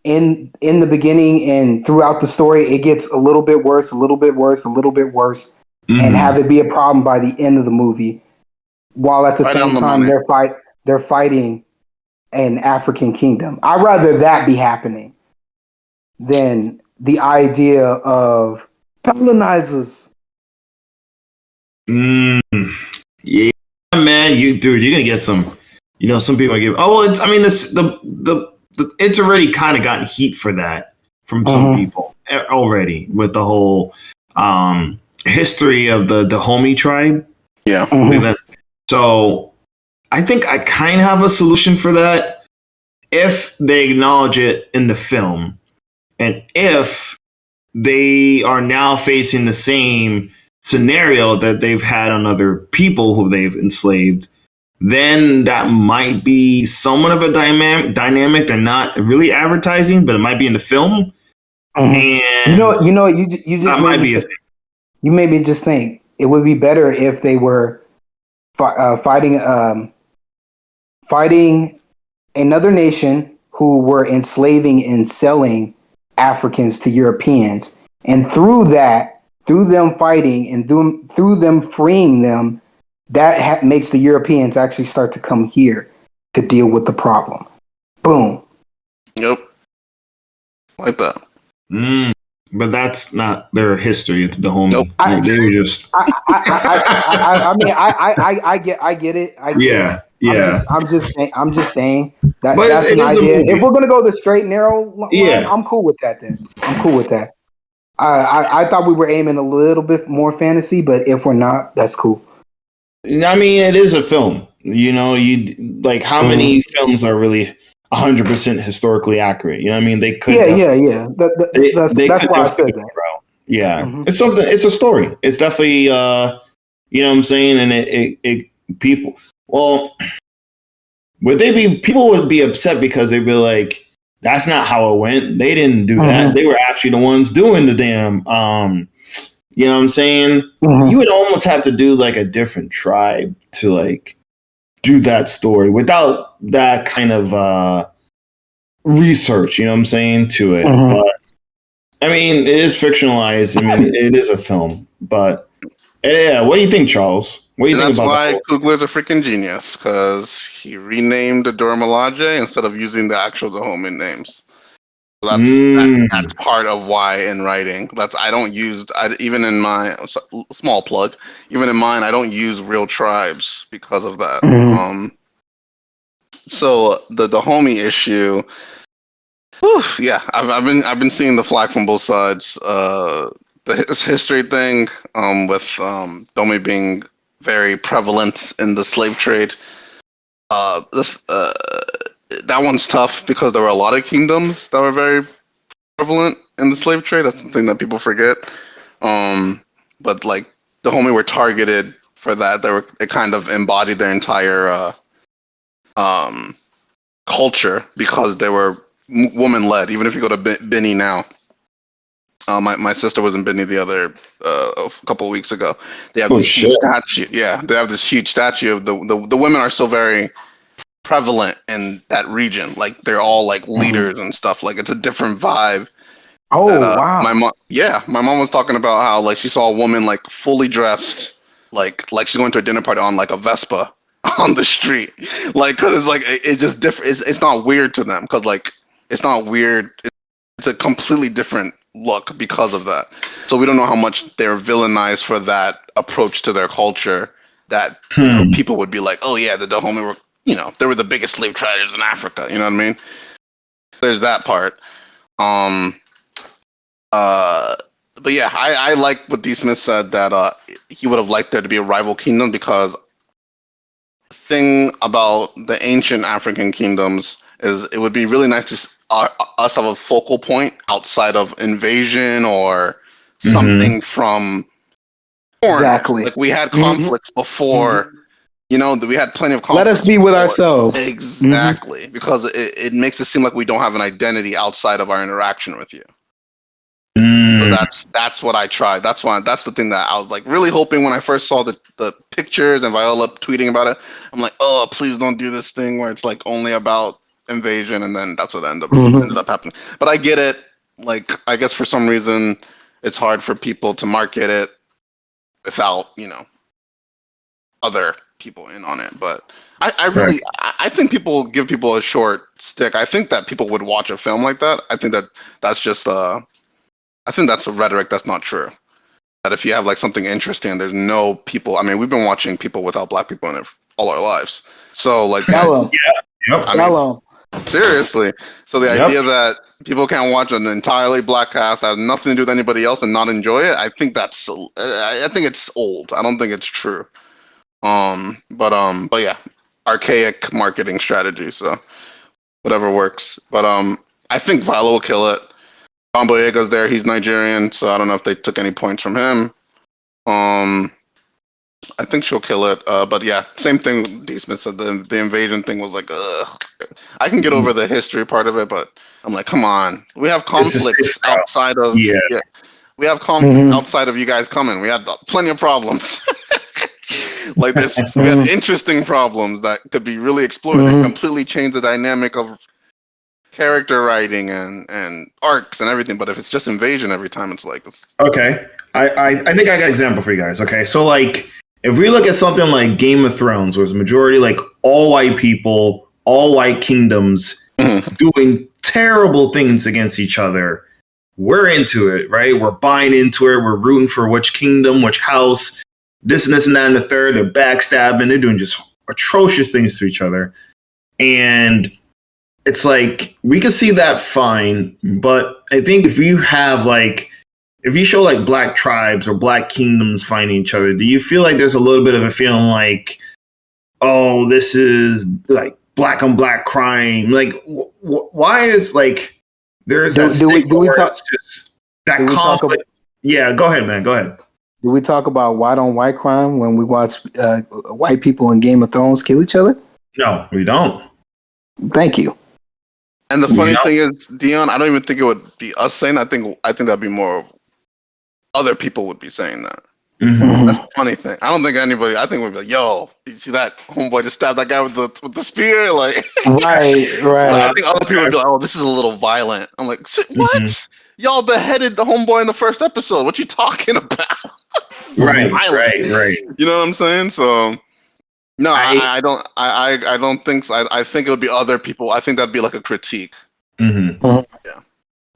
in the beginning, and throughout the story it gets a little bit worse, and have it be a problem by the end of the movie. While at the same time they're fighting an African kingdom. I'd rather that be happening than the idea of colonizers. Yeah, man, you're gonna get some. You know, some people are giving. Oh, it's already kind of gotten heat for that from some people already with the whole history of the Dahomey tribe. Yeah. So I think I kind of have a solution for that if they acknowledge it in the film. And if they are now facing the same scenario that they've had on other people who they've enslaved, then that might be somewhat of a dynamic they're not really advertising, but it might be in the film. And you just made me just think it would be better if they were fighting another nation who were enslaving and selling Africans to Europeans, and through them fighting and through them freeing them, that makes the Europeans actually start to come here to deal with the problem. Boom. Yep. Like that. But that's not their history. It's the home. Nope. They were just. I mean, I get it. Yeah. I'm just saying that but that's an idea. If we're gonna go the straight and narrow line, I'm cool with that. Then I'm cool with that. I thought we were aiming a little bit more fantasy, but if we're not, that's cool. I mean, it is a film. You know, how many films are really 100% historically accurate? You know what I mean? They could. Yeah. That's why I said that. Yeah, it's something. It's a story. It's definitely. You know what I'm saying? And it people. Well, people would be upset because they'd be like, "That's not how it went. They didn't do that. They were actually the ones doing the damn." You know what I'm saying? You would almost have to do like a different tribe to like do that story without that kind of research. You know what I'm saying to it? But I mean, it is fictionalized. I mean, it is a film, but Yeah, what do you think, Charles? What do you think about that? That's why Kugler's a freaking genius, because he renamed the Dora Milaje instead of using the actual Dahomey names. That's part of why in writing. Even in my small plug. Even in mine, I don't use real tribes because of that. Mm-hmm. So the Dahomey issue. Whew, yeah, I've been seeing the flack from both sides. The history thing, with Dahomey being very prevalent in the slave trade. That one's tough because there were a lot of kingdoms that were very prevalent in the slave trade. That's the thing that people forget. But like the Dahomey were targeted for that. It kind of embodied their entire culture because they were woman led. Even if you go to Bini now, my sister was in Bini a couple of weeks ago. They have this huge statue. Yeah, they have this huge statue of the women are still very prevalent in that region. Like they're all like leaders and stuff. Like it's a different vibe. Wow. My mom was talking about how like she saw a woman like fully dressed, like she's going to a dinner party on like a Vespa on the street. Like, cause it's like it's just different. It's not weird to them because like it's not weird. It's a completely different look because of that. So we don't know how much they're villainized for that approach to their culture. That people would be like, oh yeah, the Dahomey were, they were the biggest slave traders in Africa. You know what I mean? There's that part. But yeah, I like what D. Smith said that he would have liked there to be a rival kingdom because the thing about the ancient African kingdoms is it would be really nice to us have a focal point outside of invasion or something from foreign. Exactly. Like we had conflicts before. We had plenty of conflicts. Let us be with ourselves. Exactly, because it makes it seem like we don't have an identity outside of our interaction with you. So that's what I tried. That's the thing that I was like really hoping when I first saw the pictures and Viola tweeting about it. I'm like, oh, please don't do this thing where it's like only about invasion, and then that's what ended up happening. But I get it. Like, I guess for some reason it's hard for people to market it without other people in on it. But I think people give people a short stick. I think that people would watch a film like that. I think that's just I think that's a rhetoric that's not true. That if you have like something interesting, there's no people. I mean, we've been watching people without black people in it all our lives. So like, hello, hello. Seriously. So the idea that people can't watch an entirely black cast that has nothing to do with anybody else and not enjoy it, I think it's old. I don't think it's true. But yeah, archaic marketing strategy. So whatever works. But I think Viola will kill it. Don Boyega's there. He's Nigerian, so I don't know if they took any points from him. I think she'll kill it. But yeah, same thing. D. Smith said the invasion thing was like, ugh. I can get over the history part of it, but I'm like, come on. We have conflicts outside of we have conflict outside of you guys coming. We had plenty of problems. Like this, we had interesting problems that could be really explored and completely change the dynamic of character writing and arcs and everything. But if it's just invasion every time, it's like okay. I think I got an example for you guys. Okay, so like if we look at something like Game of Thrones, where it's majority like all white people, all white kingdoms doing terrible things against each other, we're into it, right? We're buying into it. We're rooting for which kingdom, which house, this and this and that and the third. They're backstabbing. They're doing just atrocious things to each other. And it's like, we can see that fine. But I think if you show like black tribes or black kingdoms fighting each other, do you feel like there's a little bit of a feeling like, oh, this is like black on black crime? Like, why is like there's that? Do we talk just that conflict? Yeah, go ahead, man. Go ahead. Do we talk about white on white crime when we watch white people in Game of Thrones kill each other? No, we don't. Thank you. And the funny thing is, Deon, I don't even think it would be us saying. I think that'd be more other people would be saying that. That's the funny thing. I don't think anybody. I think we'd be like, "Yo, you see that homeboy just stabbed that guy with the spear?" Like, right. I think other people would be like, "Oh, this is a little violent." I'm like, "What? Y'all beheaded the homeboy in the first episode. What you talking about?" Right. You know what I'm saying? So no, I don't think so. I think it would be other people. I think that'd be like a critique. Mm-hmm.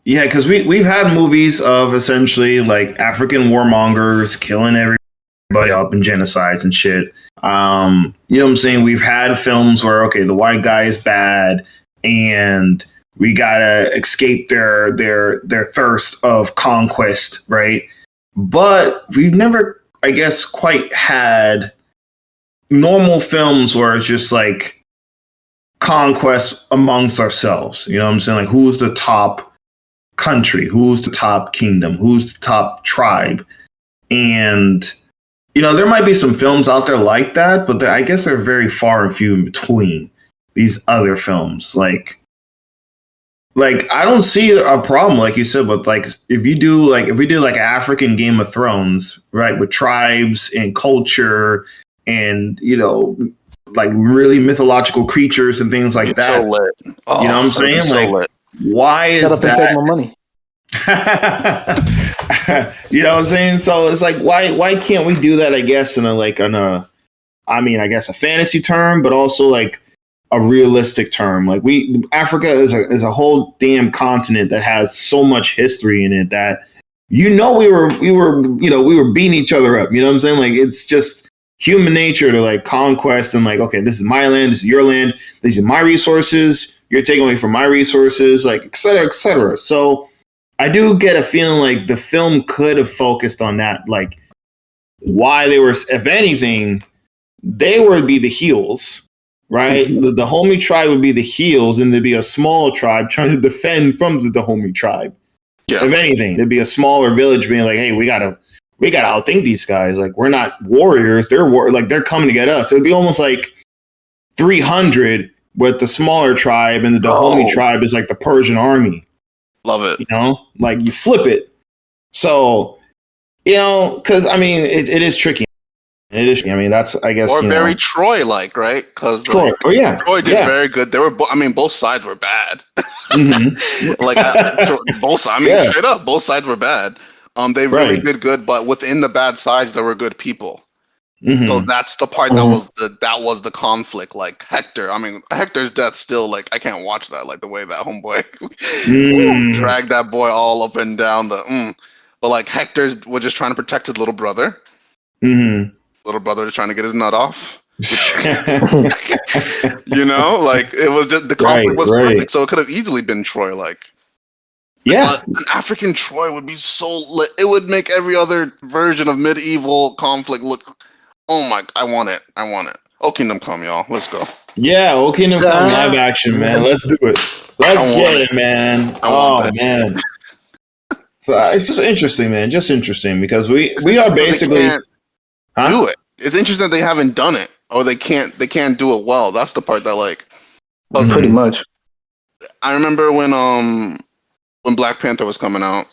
Yeah, because we've had movies of essentially like African warmongers killing everybody up and genocides and shit. You know what I'm saying? We've had films where the white guy is bad and we gotta escape their thirst of conquest, right? But we've never, I guess, quite had normal films where it's just like conquest amongst ourselves. You know what I'm saying? Like, who's the top country? Who's the top kingdom? Who's the top tribe? And, there might be some films out there like that, but I guess they're very far and few in between these other films. Like I don't see a problem, like you said, with like if we do like an African Game of Thrones, right, with tribes and culture and like really mythological creatures and things like that. So lit. Oh, you know what I'm saying? So like, lit. Why is that? Take my money. You know what I'm saying? So it's like, why can't we do that? I guess I guess a fantasy term, but also like a realistic term. Like Africa is a whole damn continent that has so much history in it that we were beating each other up. You know what I'm saying? Like, it's just human nature to like conquest and like, okay, this is my land, this is your land, these are my resources, you're taking away from my resources, like, et cetera, et cetera. So I do get a feeling like the film could have focused on that, like why they were, if anything, they would be the heels, right? Mm-hmm. The Dahomey tribe would be the heels, and there'd be a small tribe trying to defend from the Dahomey tribe. Yeah. If anything, there'd be a smaller village being like, hey, we gotta outthink these guys. Like, we're not warriors. They're coming to get us. It would be almost like 300 with the smaller tribe, and the Dahomey tribe is like the Persian army. Love it. Like you flip it. So, because I mean, it is tricky. It is. I mean, that's, I guess. Or very Troy-like, right? Because Troy. Troy did very good. They were. Both sides were bad. Mm-hmm. Both sides. I mean, straight up, both sides were bad. They really did good, but within the bad sides, there were good people. Mm-hmm. So that's the part that was the conflict. Like Hector. I mean, Hector's death still, like, I can't watch that. Like the way that homeboy dragged that boy all up and down the. But like Hector was just trying to protect his little brother. Mm-hmm. Little brother was trying to get his nut off. Like it was just the conflict was perfect. So it could have easily been Troy. Like. Yeah, an African Troy would be so lit. It would make every other version of medieval conflict look. Oh my! I want it. Oh, Kingdom Come, y'all. Let's go. Yeah, Oh, Kingdom Come live action, man. Let's do it. Let's get it, man. Oh man. So it's just interesting, man. Just interesting because we are basically do it. It's interesting that they haven't done it, or they can't do it well. That's the part that like. Pretty much. I remember when Black Panther was coming out,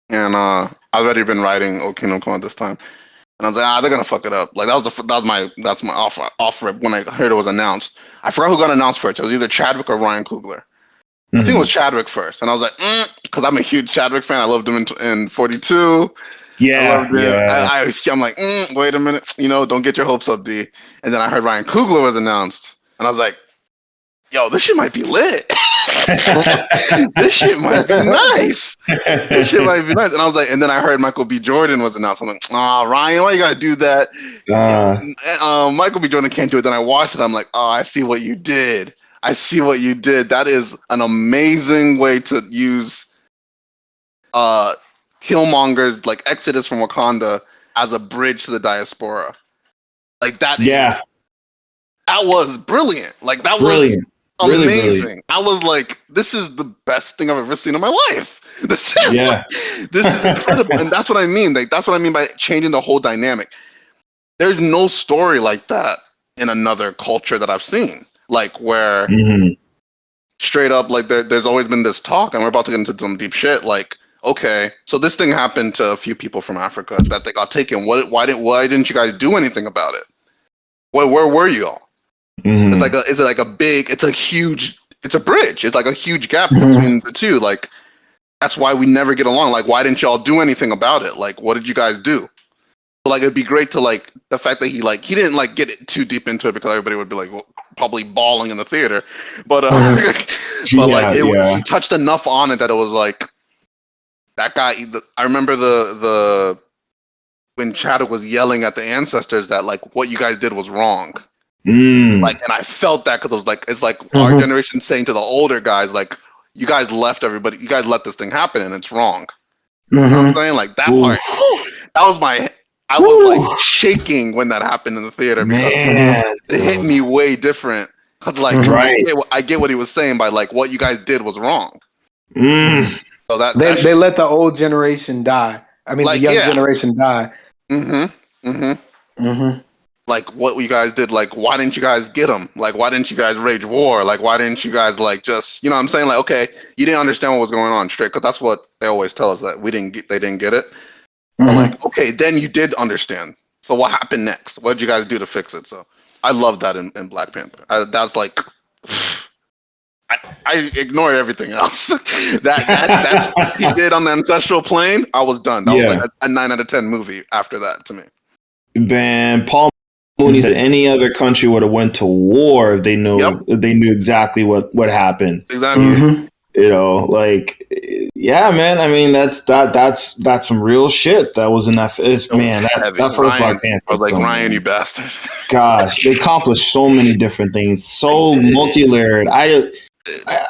and I've already been writing O Kingdom Come at this time, and I was like, they're gonna fuck it up. Like that's my offer when I heard it was announced. I forgot who got announced first. It was either Chadwick or Ryan Coogler. Mm-hmm. I think it was Chadwick first, and I was like, because I'm a huge Chadwick fan. I loved him in 42. Yeah, I'm like, wait a minute, don't get your hopes up, D. And then I heard Ryan Coogler was announced, and I was like, yo, this shit might be lit. This shit might be nice. And I was like, and then I heard Michael B. Jordan was announced. I'm like, Ryan, why you gotta do that? Michael B. Jordan can't do it. Then I watched it. I'm like, I see what you did. That is an amazing way to use Killmonger's like Exodus from Wakanda as a bridge to the diaspora. Like that. Yeah. That was brilliant. Like that brilliant. was amazing. Really. I was like, this is the best thing I've ever seen in my life. This is incredible. And that's what I mean. Like that's what I mean by changing the whole dynamic. There's no story like that in another culture that I've seen. Like where straight up, like there's always been this talk, and we're about to get into some deep shit. Like, okay, so this thing happened to a few people from Africa that they got taken. Why didn't you guys do anything about it? Where were you all? Mm-hmm. It's a bridge. It's like a huge gap between the two. Like, that's why we never get along. Like, why didn't y'all do anything about it? Like, what did you guys do? But like, it'd be great to like the fact that he didn't like get it too deep into it because everybody would be like probably bawling in the theater. But he touched enough on it that it was like that guy. I remember the when Chadwick was yelling at the ancestors that like what you guys did was wrong. Like, and I felt that because it was like it's like our generation saying to the older guys like, you guys left everybody, you guys let this thing happen and it's wrong. You know what I'm saying? Like that part, that was I was like shaking when that happened in the theater because it hit me way different. Cause like I get what he was saying by like what you guys did was wrong. So they let the old generation die. I mean, like, the young generation die. Like what you guys did, like why didn't you guys get them? Like why didn't you guys wage war? Like why didn't you guys like just, you know what I'm saying? Like, okay, you didn't understand what was going on straight, because that's what they always tell us, that they didn't get it. But like, okay, then you did understand. So what happened next? What did you guys do to fix it? So I love that in Black Panther. That's like I ignored everything else. That's what he did on the ancestral plane. I was done. That was like a 9 out of 10 movie after that to me. Then Paul Mooney said any other country would have went to war if they knew exactly what happened. Exactly. You know, like, yeah, man. I mean, that's some real shit that was in that. That first Black Panther. I was like, Ryan, you bastard. Gosh, they accomplished so many different things, so multi-layered.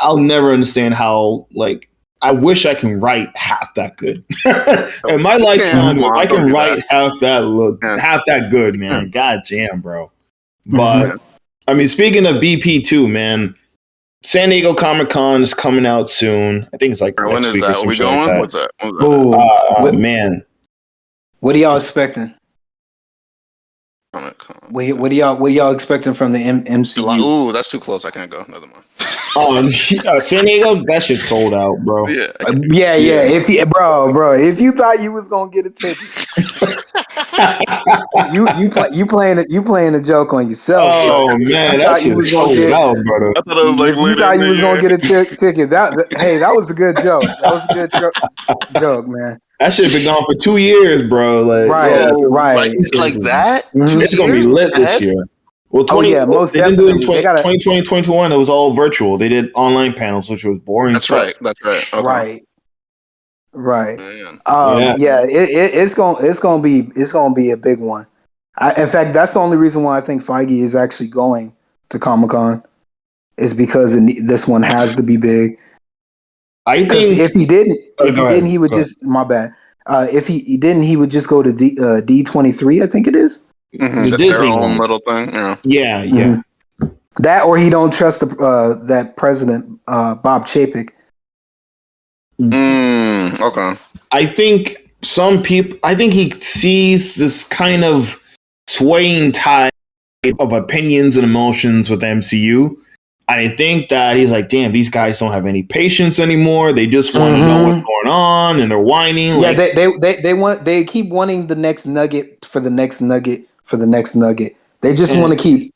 I'll never understand how, like, I wish I can write half that good. In my lifetime, I can write half that good, man. God damn, bro. But I mean, speaking of BP too, man, San Diego Comic-Con is coming out soon. I think it's like when next is week that? or Are we something going? like that. What's that? Man. What are y'all expecting? What are y'all expecting from the MCU? Ooh, that's too close. I can't go. Never mind. San Diego, that shit sold out, bro. Yeah. If you thought you was gonna get a ticket, you playing a joke on yourself. Oh bro. man, that shit sold out, brother. I thought it was like you thought you was gonna get a ticket. That was a good joke. That was a good joke, man. That shit been gone for 2 years, bro. Like, right. It's like that. It's gonna be lit this year. Well, most they definitely. didn't do it in 2020, 2021. It was all virtual. They did online panels, which was boring. That's right. Okay. Right. It's gonna be a big one. In fact, that's the only reason why I think Feige is actually going to Comic-Con, is because this one has to be big. I think if he didn't, he would just. My bad. If he didn't, he would just go to D23. I think it is. The Disney own little thing. Yeah. That, or he don't trust that president Bob Chapek. Okay. I think he sees this kind of swaying tide of opinions and emotions with the MCU. I think that he's like, damn, these guys don't have any patience anymore. They just want to know what's going on, and they're whining. Yeah, they keep wanting the next nugget for the next nugget for the next nugget. They just want to keep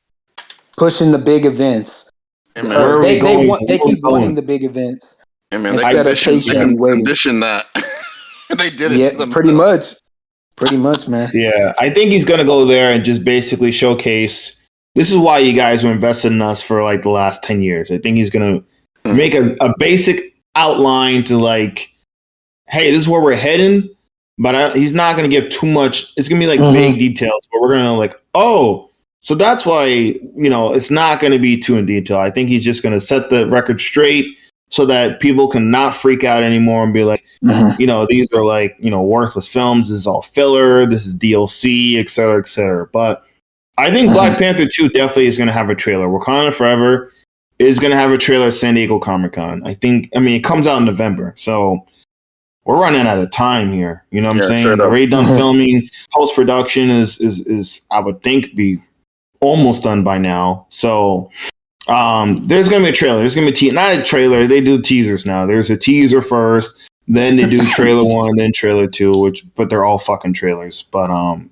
pushing the big events. They keep wanting the big events instead of patiently waiting. Condition that. They did it. Yeah, to them. pretty much, man. Yeah, I think he's gonna go there and just basically showcase. This is why you guys were invested in us for like the last 10 years. I think he's going to make a basic outline to like, hey, this is where we're heading, but he's not going to give too much. It's going to be like vague details, but we're going to like, oh, so that's why, it's not going to be too in detail. I think he's just going to set the record straight so that people can not freak out anymore and be like, these are like, worthless films. This is all filler. This is DLC, et cetera, et cetera. But I think Black Panther 2 definitely is going to have a trailer. Wakanda Forever is going to have a trailer at San Diego Comic-Con. It comes out in November. So we're running out of time here. You know what I'm saying? They're already done filming. Post-production is, I would think, be almost done by now. So there's going to be a trailer. There's going to be not a trailer. They do teasers now. There's a teaser first. Then they do trailer 1, then trailer 2, but they're all fucking trailers. But right.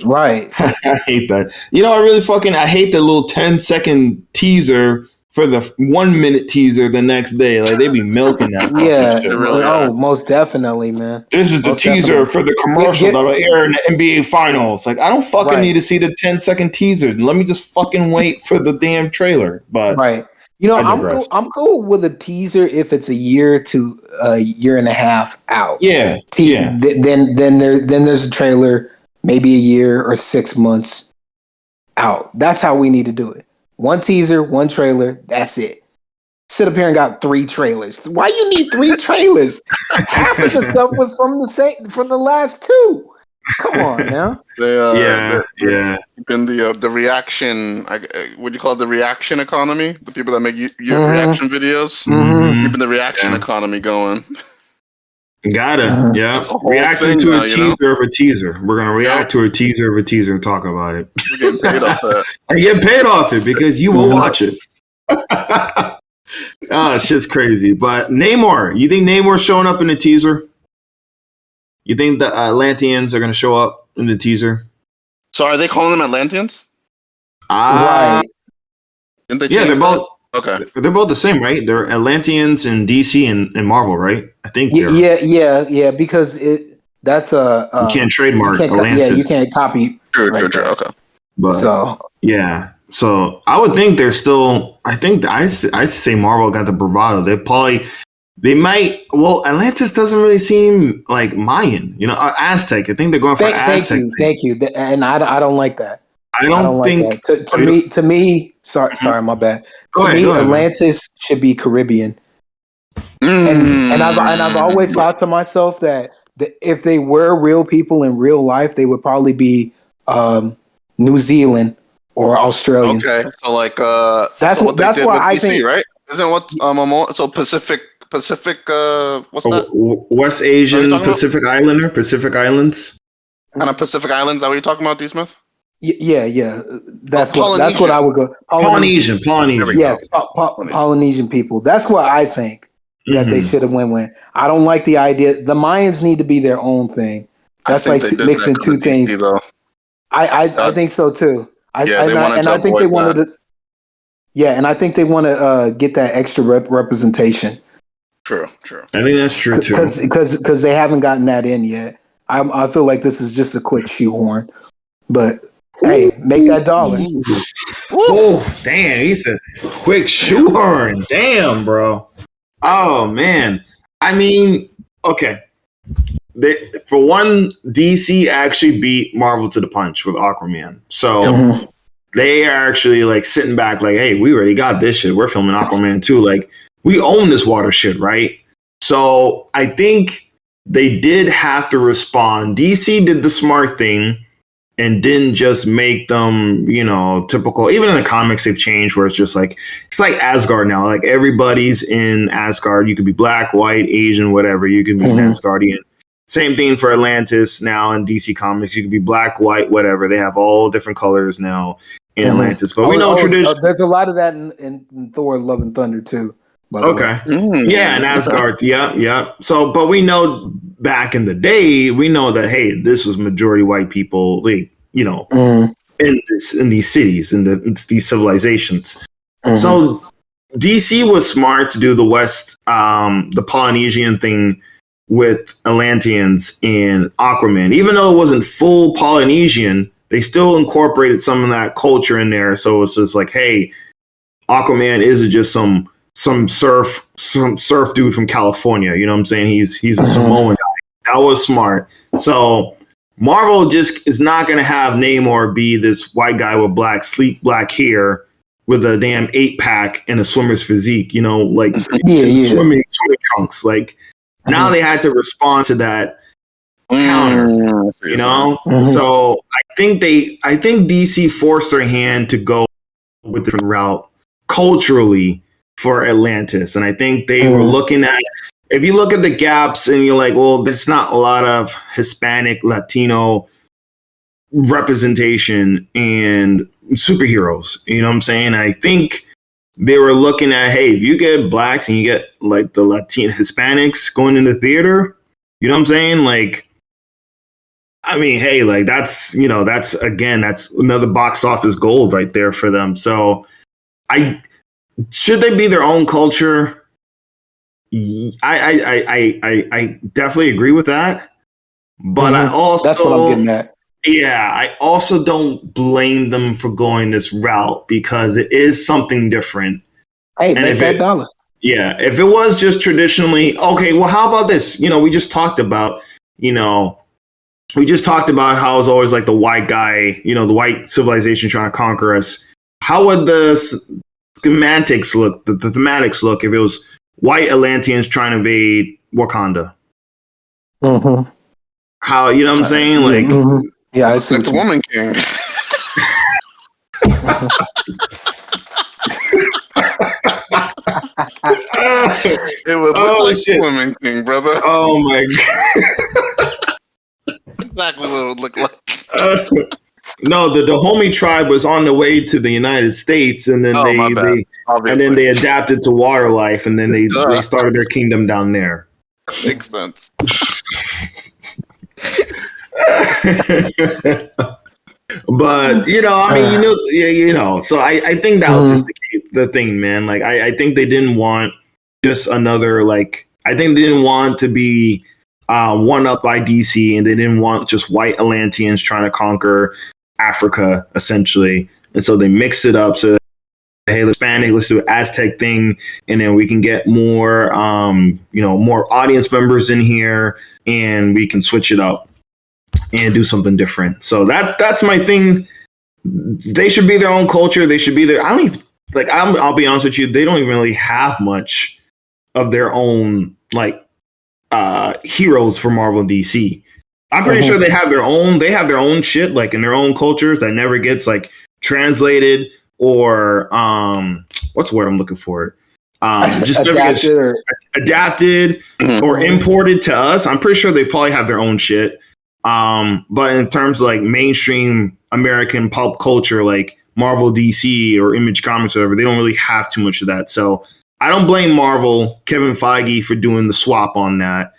I hate that. I hate the little 10-second teaser for the 1 minute teaser the next day. Like they be milking that. Yeah. Shit, Oh, most definitely, man. This is most the teaser for the commercial that'll air in the NBA Finals. Like I don't fucking need to see the 10-second teaser. Let me just fucking wait for the damn trailer. But you know, I'm cool with a teaser if it's a year to a year and a half out. Yeah. Then there's a trailer, maybe a year or 6 months out. That's how we need to do it. One teaser, one trailer. That's it. Sit up here and got 3 trailers. Why you need 3 trailers? Half of the stuff was from the last 2. Come on now. Been the reaction. Would you call it the reaction economy? The people that make reaction videos, keeping the reaction economy going. Reacting to a teaser of a teaser. We're gonna react to a teaser of a teaser and talk about it. We're getting paid off that. I get paid off it because you will watch it. Shit's crazy. But Namor, you think Namor's showing up in the teaser? You think the Atlanteans are going to show up in the teaser? So are they calling them Atlanteans? Right. Didn't they they're both. Okay. They're both the same, right? They're Atlanteans in DC and Marvel, right? I think. Yeah. Because that's a you can't trademark Atlantis. You can't copy. True. Okay. But, So I would think they're still. I think I say Marvel got the bravado. They might. Well, Atlantis doesn't really seem like Mayan. You know, Aztec. I think they're going for Aztec. Thank you. And I don't like that. I don't think that. To me. Sorry, my bad. Go ahead, Atlantis should be Caribbean. And I've always thought to myself that if they were real people in real life, they would probably be New Zealand or Australian. Okay, so like that's what that's why I think, right? Isn't what so Pacific what's that? West Asian Pacific Islander, Pacific Islands. Kind of Pacific Islands. Is that what you're talking about, D. Smith? Yeah. That's what I would go. Polynesian. Yes, Polynesian people. That's what I think that they should have went. I don't like the idea. The Mayans need to be their own thing. That's like mixing 2 things. DC, I think so too. I think they wanted to. Yeah, and I think they want to get that extra representation. True. I think that's true too. Because they haven't gotten that in yet. I feel like this is just a quick shoehorn, but hey, make that dollar. Oh, damn! He said quick shoehorn. Damn, bro. Oh man. I mean, okay. For one, DC actually beat Marvel to the punch with Aquaman. So they are actually like sitting back like, hey, we already got this shit. We're filming Aquaman too. Like, we own this water shit, right? So I think they did have to respond. DC did the smart thing and didn't just make them, typical. Even in the comics, they've changed where it's just like, it's like Asgard now. Like, everybody's in Asgard. You could be black, white, Asian, whatever. You could be Asgardian. Same thing for Atlantis now in DC Comics. You could be black, white, whatever. They have all different colors now in Atlantis. But we know tradition. There's a lot of that in Thor: Love and Thunder too. Okay. Yeah, and Asgard. Yeah. So, but we know back in the day, we know that, hey, this was majority white people, like, in these cities, in these civilizations. So DC was smart to do the Polynesian thing with Atlanteans in Aquaman. Even though it wasn't full Polynesian, they still incorporated some of that culture in there. So it's just like, hey, Aquaman isn't just some surf dude from California. You know what I'm saying? He's a Samoan guy. That was smart. So Marvel just is not going to have Namor be this white guy with sleek black hair with a damn 8-pack and a swimmer's physique, swimming trunks. Like, now they had to respond to that counter, So I think DC forced their hand to go with a different route culturally for Atlantis. And I think they were looking at, if you look at the gaps and you're like, well, there's not a lot of Hispanic, Latino representation and superheroes. You know what I'm saying? I think they were looking at, hey, if you get blacks and you get like the Latino Hispanics going in the theater, you know what I'm saying? Like, I mean, hey, like that's another box office gold right there for them. So should they be their own culture? I definitely agree with that. But I also that's what I'm getting at. Yeah, I also don't blame them for going this route because it is something different. Hey, make that dollar. Yeah, if it was just traditionally, okay, well, how about this? We just talked about, how it's always like the white guy, the white civilization trying to conquer us. How would the schematics look, the thematics look if it was white Atlanteans trying to invade Wakanda? Mm-hmm. How, you know what I'm saying? Like, yeah, I see the Woman King. It would look like the Woman King, brother. Oh my god! Exactly what it would look like. No, the Dahomey tribe was on the way to the United States, and then they adapted to water life, and then they started their kingdom down there. Makes sense. But so I think that was just the thing, man. Like I think they didn't want just another I think they didn't want to be one up by DC, and they didn't want just white Atlanteans trying to conquer Africa essentially, and so they mixed it up. So hey, let's do an Aztec thing, and then we can get more more audience members in here, and we can switch it up and do something different. So that's my thing. They should be their own culture. They should be their. I don't even I'll be honest with you. They don't even really have much of their own heroes for Marvel and DC. I'm pretty sure they have their own. They have their own shit in their own cultures that never gets translated or what's the word I'm looking for? Just adapted or imported to us. I'm pretty sure they probably have their own shit. But in terms of mainstream American pop culture, like Marvel, DC, or Image Comics, or whatever, they don't really have too much of that. So I don't blame Marvel, Kevin Feige, for doing the swap on that.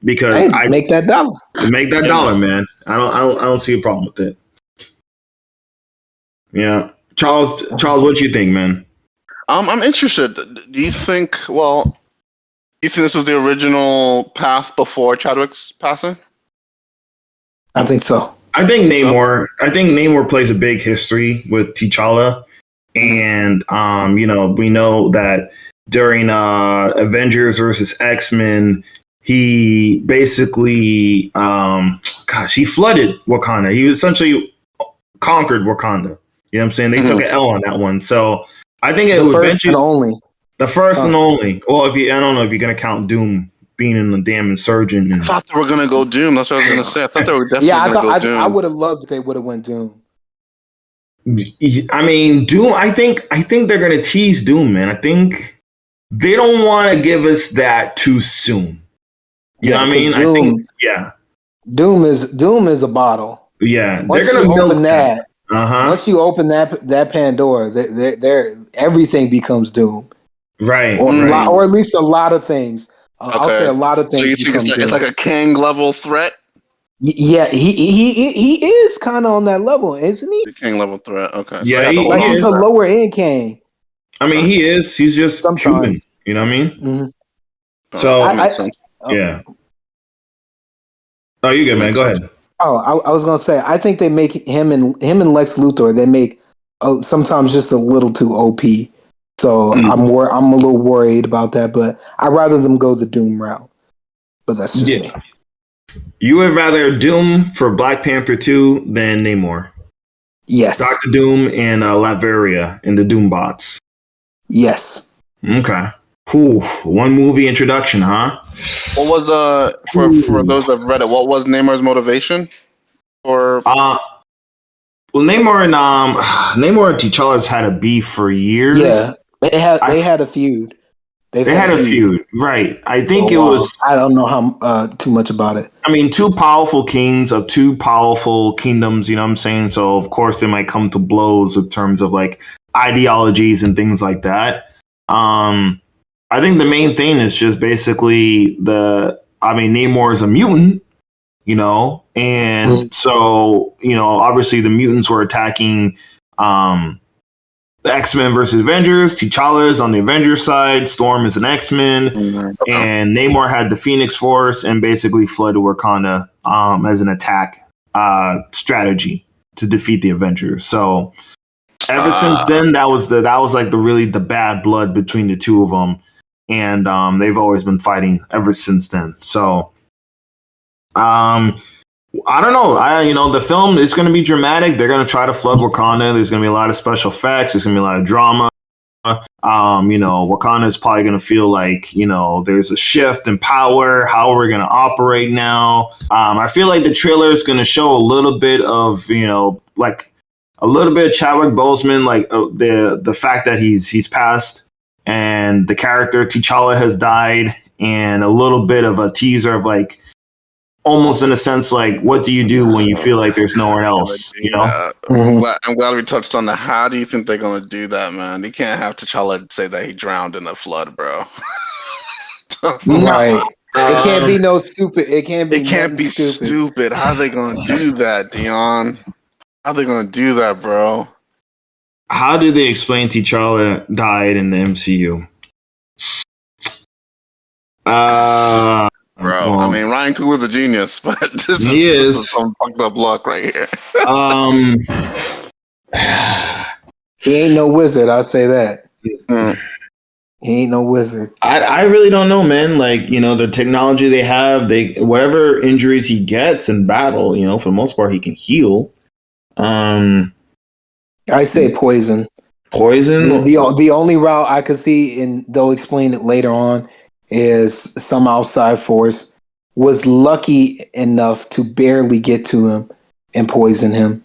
Because I make that dollar. Make that dollar, man. I don't see a problem with it. Yeah, Charles, what do you think, man? I'm interested. Do you think? Well, you think this was the original path before Chadwick's passing? I think so. I think Namor. I think Namor plays a big history with T'Challa, and we know that during Avengers versus X-Men, he basically he flooded Wakanda. He essentially conquered Wakanda. You know what I'm saying? They took an L on that one. So I think it was the first and only. Well, I don't know if you're gonna count Doom being in the damn Insurgent. I thought they were gonna go Doom. That's what I was gonna say. I thought they were definitely gonna go Doom. I would have loved if they would have went Doom. I mean, Doom. I think they're gonna tease Doom, man. I think they don't want to give us that too soon. You know what I mean? Doom, Doom is a bottle. Yeah, once they're gonna open that. Once you open that Pandora, everything becomes Doom. Right. Or at least a lot of things. I'll say a lot of things. So you think it's like a Kang level threat? Yeah, he is kind of on that level, isn't he? The Kang level threat. Okay. Yeah, he's a lower end Kang. I mean, he is. He's just human. You know what I mean? Mm-hmm. So yeah. Oh, you good, man? Go ahead. Oh, I was gonna say, I think they make him and Lex Luthor. They make sometimes just a little too OP. So I'm a little worried about that, but I'd rather them go the Doom route. But that's just me. You would rather Doom for Black Panther 2 than Namor? Yes. Dr. Doom and Latveria in the Doom bots? Yes. Okay. Whew. One movie introduction, huh? What was for those that read it? What was Namor's motivation? Or Namor and T'Challa's had a beef for years. Yeah, they had a feud. They had a feud, right? I think it was. I don't know how too much about it. I mean, two powerful kings of two powerful kingdoms. You know what I'm saying? So of course they might come to blows in terms of ideologies and things like that. I think the main thing is just basically Namor is a mutant, and so, obviously the mutants were attacking, the X-Men versus Avengers. T'Challa is on the Avengers side. Storm is an X-Men. And Namor had the Phoenix Force and basically fled to Wakanda as an attack strategy to defeat the Avengers. So ever since then, that was like the bad blood between the two of them. And they've always been fighting ever since then. So I don't know. The film is going to be dramatic. They're going to try to flood Wakanda. There's going to be a lot of special effects. There's going to be a lot of drama. Wakanda is probably going to feel like, there's a shift in power. How are we going to operate now? I feel like the trailer is going to show a little bit of, like a little bit of Chadwick Boseman, like the fact that he's passed and the character T'Challa has died, and a little bit of a teaser of like, almost in a sense, like, what do you do when you feel like there's nowhere else? I'm glad we touched on that. How do you think they're gonna do that, man? They can't have T'Challa say that he drowned in a flood, bro. Right. It can't be no stupid. It can't be stupid. How are they gonna do that, Deon? How are they gonna do that, bro? How do they explain T'Challa died in the MCU? Bro, I mean, Ryan Coogler's a genius, but this is some fucked up luck right here. He ain't no wizard, I'll say that. He ain't no wizard. I really don't know, man. Like, the technology they have, whatever injuries he gets in battle, for the most part, he can heal. I say poison. Poison? The only route I could see, and they'll explain it later on, is some outside force was lucky enough to barely get to him and poison him.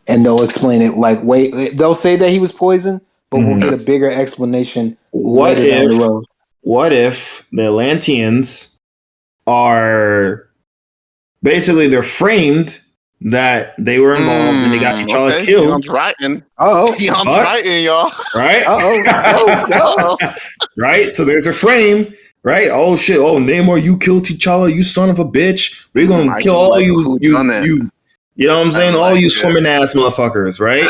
And they'll explain it like, they'll say that he was poisoned, but we'll get a bigger explanation later down the road. What if the Atlanteans are basically, they're framed that they were involved and they got T'Challa killed. Deon's writing. Deon's writing, y'all. Right? Right? So there's a frame, right? Oh, shit. Oh, Namor, you killed T'Challa, you son of a bitch. We're going to kill all you. You know what I'm saying? All you swimming ass motherfuckers, right?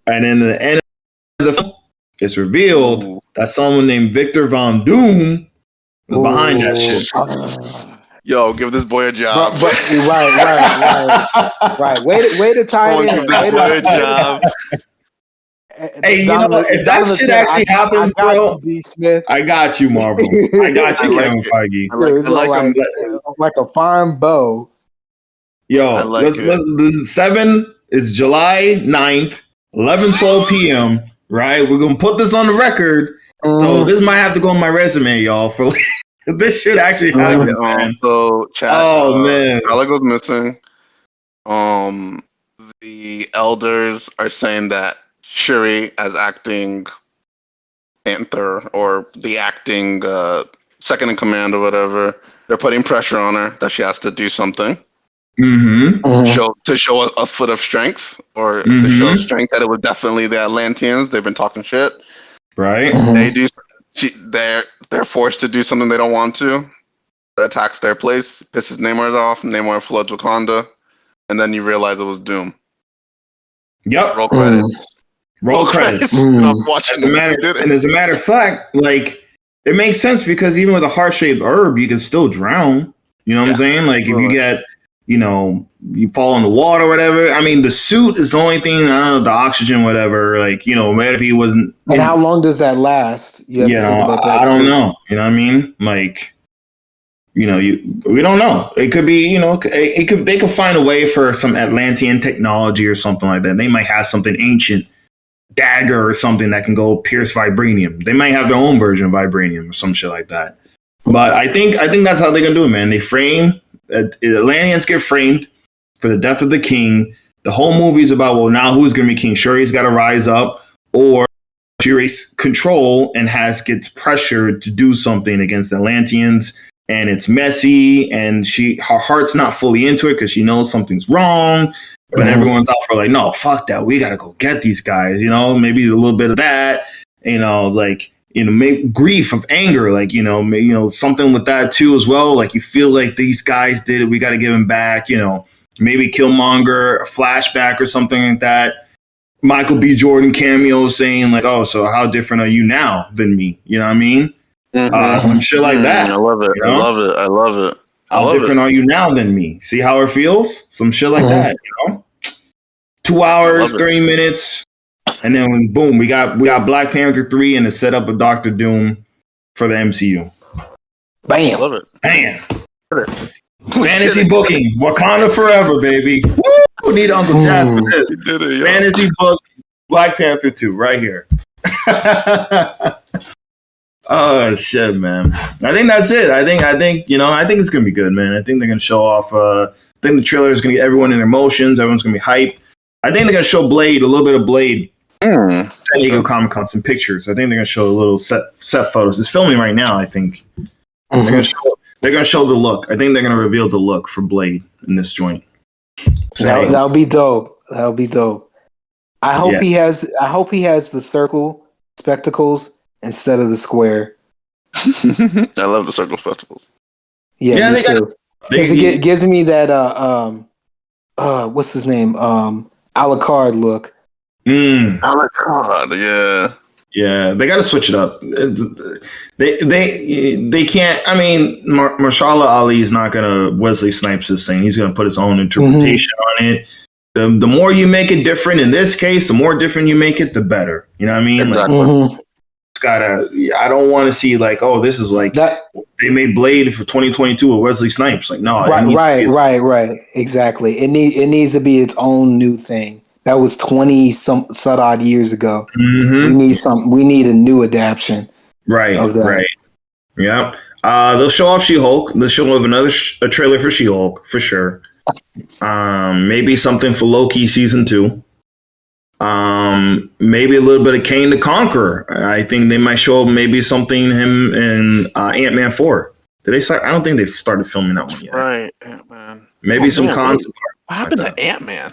And in the end of the film, it's revealed that someone named Victor Von Doom was behind that shit. Yo, give this boy a job. Right. Way to tie it in. Way to job. Hey, Donovan, if that shit actually happens, bro, D. Smith. I got you, Marvel. I got you, Kevin Feige. I like a fine bow. Yo, this 7 is July 9th, 11:12 p.m., right? We're going to put this on the record. So this might have to go on my resume, y'all, for this shit actually happens, man. So, chat. Man. Alec was missing. The elders are saying that Shuri, as acting Panther or the acting second in command or whatever, they're putting pressure on her that she has to do something. To show a foot of strength, or to show strength that it was definitely the Atlanteans. They've been talking shit, right? They do. They're forced to do something they don't want to. That attacks their place, pisses Namor off. Namor floods Wakanda, and then you realize it was Doom. Yep. Roll credits. Roll credits. I'm watching. And as a matter of fact, like, it makes sense because even with a heart-shaped herb, you can still drown. You know what I'm saying? Like, if you get, you fall in the water or whatever. I mean, the suit is the only thing, I don't know, the oxygen, whatever. Like, what if he wasn't... And how long does that last? I don't know. You know what I mean? Like, we don't know. It could be, they could find a way for some Atlantean technology or something like that. They might have something ancient, dagger or something that can go pierce vibranium. They might have their own version of vibranium or some shit like that. But I think that's how they're gonna do it, man. They frame Atlanteans get framed for the death of the king. The whole movie is about, well, now who's gonna be king? Shuri's got to rise up, or Shuri's control and gets pressured to do something against the Atlanteans, and it's messy, and her heart's not fully into it because she knows something's wrong. But everyone's out for like, no, fuck that. We got to go get these guys, maybe a little bit of that, maybe grief of anger, like, maybe, something with that too as well. Like, you feel like these guys did it. We got to give them back, maybe Killmonger, a flashback or something like that. Michael B. Jordan cameo saying like, "Oh, so how different are you now than me?" You know what I mean? Some shit like that. I love it. You know? I love it. I love it. How different are you now than me? See how it feels? Some shit like that. You know? 2 hours, 30 minutes, and then boom, we got Black Panther 3 and a setup of Doctor Doom for the MCU. Bam! I love it. Bam! Fantasy booking, Wakanda forever, baby. Woo! We need Uncle Jack for this. Fantasy book, Black Panther 2, right here. Oh shit, man! I think that's it. I think it's gonna be good, man. I think they're gonna show off. I think the trailer is gonna get everyone in their emotions. Everyone's gonna be hyped. I think they're gonna show Blade, a little bit of Blade. San Diego Comic-Con, some pictures. I think they're gonna show a little set photos. It's filming right now. I think they're gonna show the look. I think they're gonna reveal the look for Blade in this joint. That'll be dope. That'll be dope. I hope he has the circle spectacles instead of the square. I love the circle spectacles. Yeah, me too. Because it gives me that what's his name? Alucard look. Alucard, yeah. Yeah, they got to switch it up. They can't. I mean, Mahershala Ali is not gonna Wesley Snipes this thing. He's gonna put his own interpretation on it. The more you make it different, in this case, the more different you make it, the better. You know what I mean? Exactly. Like, it's gotta. I don't want to see like, oh, this is like that. They made Blade for 2022 with Wesley Snipes. Like, no, right. Exactly. It needs to be its own new thing. That was 20 some odd years ago. Mm-hmm. We need a new adaptation. Right. Of that. Right. Yep. They'll show off She-Hulk. They'll show off a trailer for She-Hulk for sure. Maybe something for Loki season 2. Maybe a little bit of Kane the Conqueror. I think they might show maybe something him in Ant-Man 4. Did they start? I don't think they've started filming that one yet. Right, Ant-Man. Maybe some concept. What happened to Ant-Man?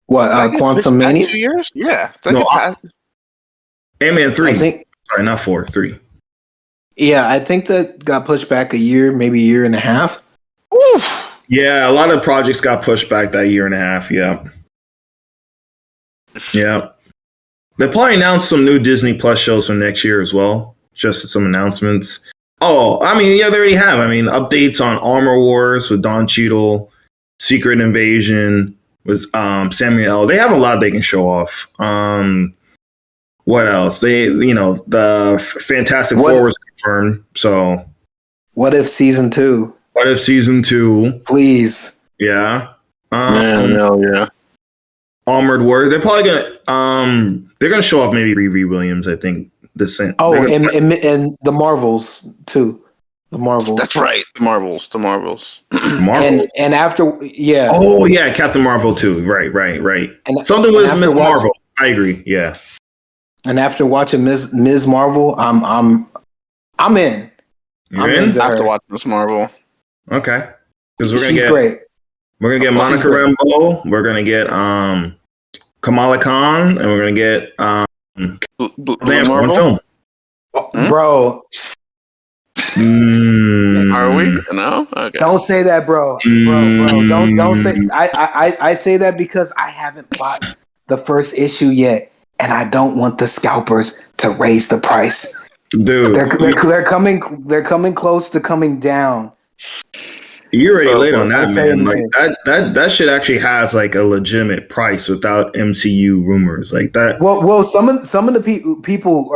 What, Quantum Mania? 2 years? Yeah. Ant-Man 3. I think, sorry, not 4, 3. Yeah, I think that got pushed back a year, maybe a year and a half. Oof. Yeah, a lot of projects got pushed back that year and a half, yeah. Yeah. They probably announced some new Disney Plus shows for next year as well. Just some announcements. Oh, I mean, yeah, they already have. I mean, updates on Armor Wars with Don Cheadle, Secret Invasion with Samuel L. They have a lot they can show off. What else? The Fantastic Four was confirmed. So, what if season 2? What if season 2? Please. Yeah. Yeah. Armored Warrior. They're probably gonna show off maybe Riri Williams. I think the same. Oh, and the Marvels too. The Marvels. That's right. The Marvels. Marvel. And after, yeah. Oh yeah, Captain Marvel too. Right. And something with Ms. Marvel. I agree. Yeah. And after watching Ms. Marvel, I'm in. I'm in. After watching Ms. Marvel. Okay. Because she's great. We're gonna get Monica Rambeau. We're gonna get Kamala Khan, and we're gonna get one film. Bro. Are we? No. Okay. Don't say that, bro. Bro. Don't say. I say that because I haven't bought the first issue yet, and I don't want the scalpers to raise the price. Dude, they're coming. They're coming close to coming down. You're already late on that, man. Like that shit actually has like a legitimate price without MCU rumors like that. Well, some of the people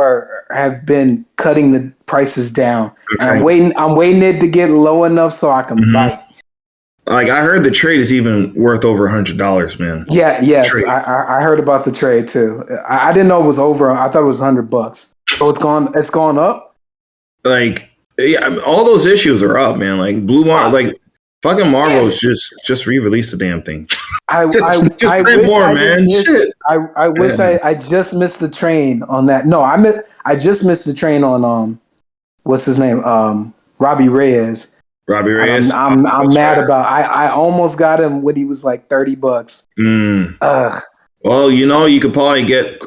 have been cutting the prices down. Okay. And I'm waiting it to get low enough so I can buy. Like I heard the trade is even worth over $100, man. Yeah, yes, I heard about the trade too. I didn't know it was over. I thought it was $100. So it's gone up. Like. Yeah, all those issues are up, man. Like Blue Marvel, like fucking Marvel's just re-released the damn thing. I wish I just missed the train on that. No, I just missed the train on what's his name? Robbie Reyes. I'm mad about. I almost got him when he was like $30. Well, you could probably get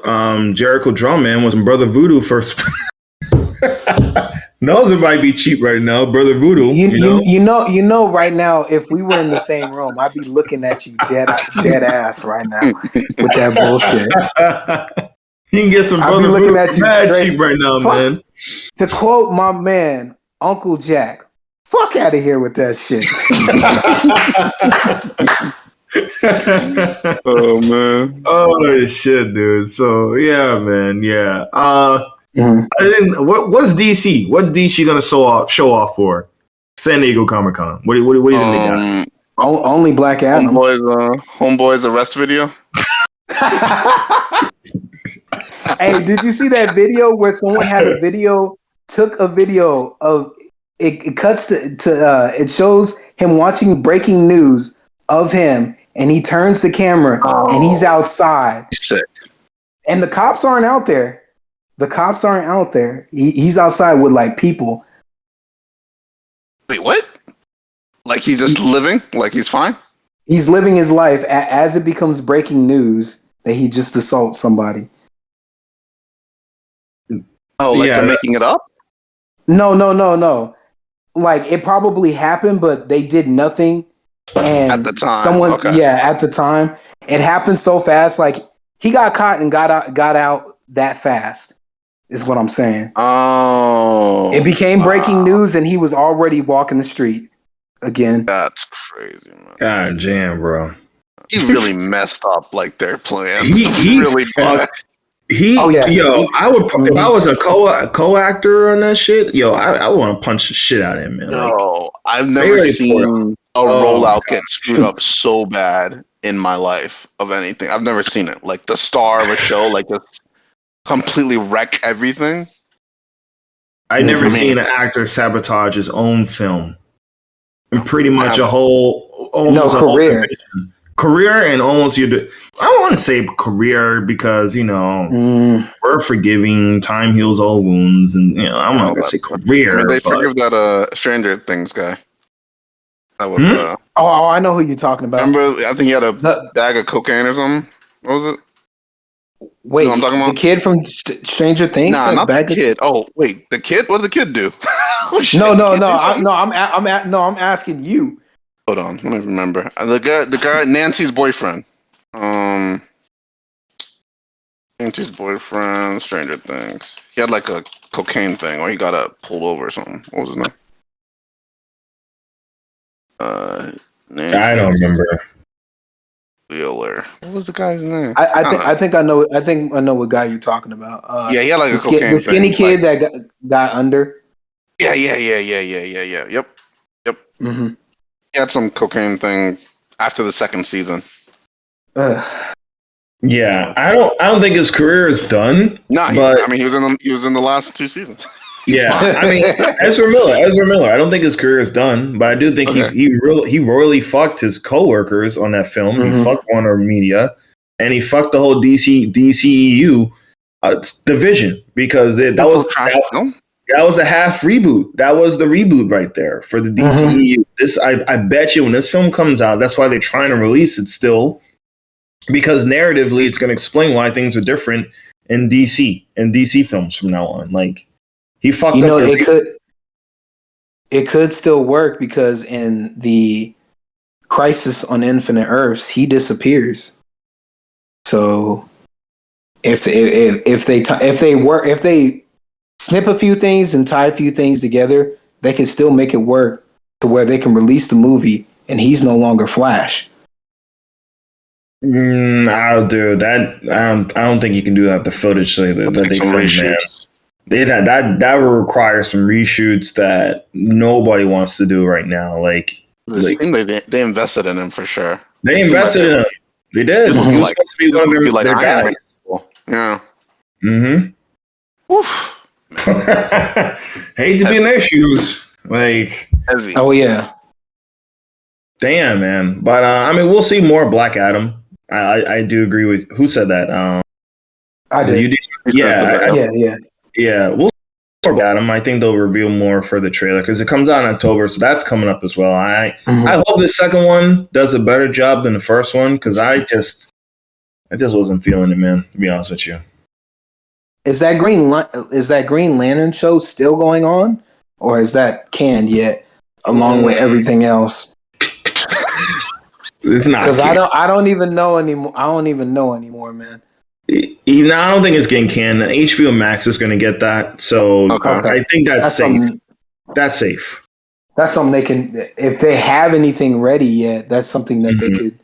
Jericho Drumman with some Brother Voodoo first. Those might be cheap right now, Brother Voodoo. You know, right now, if we were in the same room, I'd be looking at you dead ass right now with that bullshit. You can get some I'd be looking at you straight cheap right now, man. To quote my man, Uncle Jack, fuck out of here with that shit. Oh man. Oh shit, dude. So yeah, man. Yeah. I think what's DC? What's DC gonna show off for San Diego Comic Con? What do you think they got? Only Black Adam. Homeboys arrest video. Hey, did you see that video where someone took a video of it cuts to it shows him watching breaking news of him, and he turns the camera and he's outside. Sick. And the cops aren't out there. He's outside with like people. Wait, what? Like he's just living? Like he's fine? He's living his life as it becomes breaking news that he just assaulted somebody. Oh, like they're making it up? No. Like it probably happened, but they did nothing. And at the time, at the time, it happened so fast. Like he got caught and got out that fast. Is what I'm saying. Oh, it became breaking news, and he was already walking the street again. That's crazy, man. God damn, bro. He really messed up like their plans. He really fucked. I would if I was a co-actor on that shit. I want to punch the shit out of him, man. No, I've never seen a rollout get screwed up so bad in my life of anything. I've never seen it. Like the star of a show, like just completely wreck everything. I never seen an actor sabotage his own film, and pretty much a whole career and almost I don't want to say career because we're forgiving, time heals all wounds, and I'm not gonna say career. I mean, they forgive that Stranger Things guy. That was I know who you're talking about. Remember, I think he had a bag of cocaine or something. What was it? Wait, you know what I'm talking about? The kid from Stranger Things? Nah, not the kid. Oh, wait, the kid? What did the kid do? I'm asking you. Hold on, let me remember. The guy, Nancy's boyfriend. Nancy's boyfriend, Stranger Things. He had like a cocaine thing, or he got pulled over or something. What was his name? I don't remember. Wheeler. What was the guy's name? I think I know what guy you're talking about. He had like a cocaine the skinny kid that got under. Yeah. Yep. Mm-hmm. He had some cocaine thing after the second season. Yeah, I don't think his career is done. No, he was in the last two seasons. Yeah, I mean, Ezra Miller. I don't think his career is done, but I do think he royally fucked his coworkers on that film. Mm-hmm. He fucked Warner Media, and he fucked the whole DCEU division because that was a half reboot. That was the reboot right there for the DCEU. Mm-hmm. I bet you when this film comes out, that's why they're trying to release it still, because narratively it's going to explain why things are different in DC films from now on. Like. He fucked up. It could still work because in the Crisis on Infinite Earths, he disappears. So if they snip a few things and tie a few things together, they can still make it work to where they can release the movie and he's no longer Flash. I'll do that. I don't think you can do that. The footage that they filmed, man. That will require some reshoots that nobody wants to do right now. They invested in him for sure. They invested in him. They did. He was supposed to be one of their guys. Yeah. Mm-hmm. Oof. Hate to be in their shoes. Like. Heavy. Oh yeah. Damn, man. But I mean, we'll see more Black Adam. I do agree with who said that. I did. Yeah, we'll see more about him. I think they'll reveal more for the trailer because it comes out in October, so that's coming up as well. I hope the second one does a better job than the first one because I just wasn't feeling it, man. To be honest with you, is that Green Lantern show still going on? or is that canned yet, along with everything else? It's not because I don't even know anymore. I don't even know anymore, man. I don't think it's getting canned. HBO Max is going to get that, so I think that's safe. That's safe. That's something they can, if they have anything ready yet. That's something that they could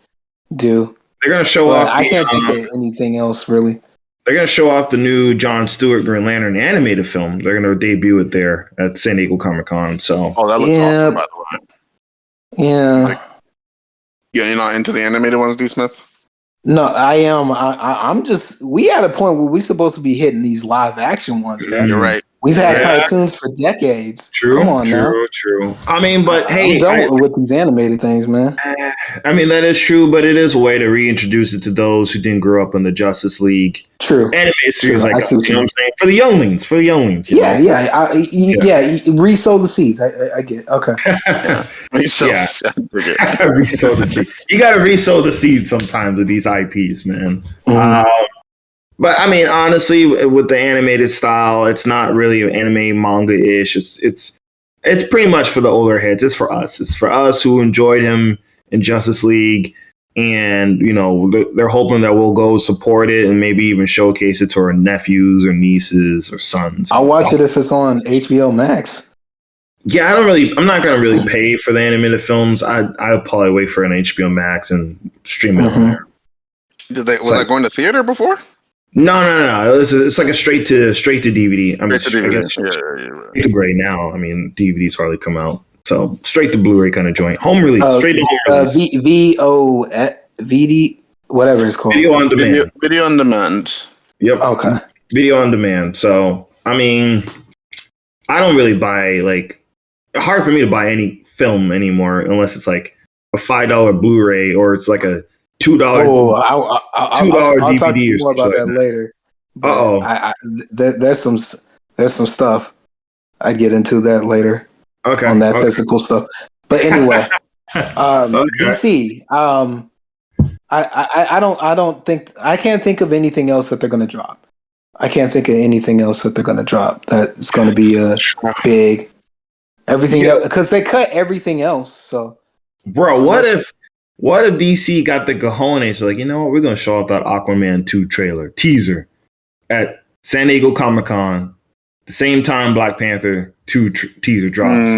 do. They're going to show off. I can't think of anything else really. They're going to show off the new Jon Stewart Green Lantern animated film. They're going to debut it there at San Diego Comic-Con. So, that looks awesome, by the way. Yeah. You're not into the animated ones, D. Smith? No, I am. I'm just. We at a point where we're supposed to be hitting these live action ones, man. You're right. We've had cartoons for decades. True. Come on now. True. I mean, but hey, I'm done with these animated things, man. I mean, that is true, but it is a way to reintroduce it to those who didn't grow up in the Justice League. True. Animated series like that, you know what I'm saying? For the younglings. Yeah. Resow the seeds. I get. Okay. Resow the seeds. You got to resow the seeds sometimes with these IPs, man. But I mean, honestly, with the animated style, it's not really anime manga-ish. It's pretty much for the older heads. It's for us. It's for us who enjoyed him in Justice League, and you know they're hoping that we'll go support it and maybe even showcase it to our nephews or nieces or sons. I'll watch it if it's on HBO Max. Yeah, I'm not gonna really pay for the animated films. I'll probably wait for an HBO Max and stream it on there. Was that going to theater before? No. It's like a straight to DVD. I guess right. To Blu-ray now. I mean, DVDs hardly come out, so straight to Blu-ray kind of joint. Home release, straight to home release. VD, whatever it's called. Video on demand. Video on demand. Yep. Okay. Video on demand. So I mean, I don't really buy hard for me to buy any film anymore unless it's like a $5 Blu-ray or it's like a $2. I'll DVD talk to you more about that later. There's some stuff I'd get into that later. Okay. On that physical stuff, but anyway, DC. I can't think of anything else that they're going to drop. I can't think of anything else that they're going to drop that's going to be a big everything else because they cut everything else. So, bro, what if DC got the cojones? So like, you know what? We're going to show off that Aquaman 2 trailer teaser at San Diego Comic-Con the same time Black Panther 2 teaser drops.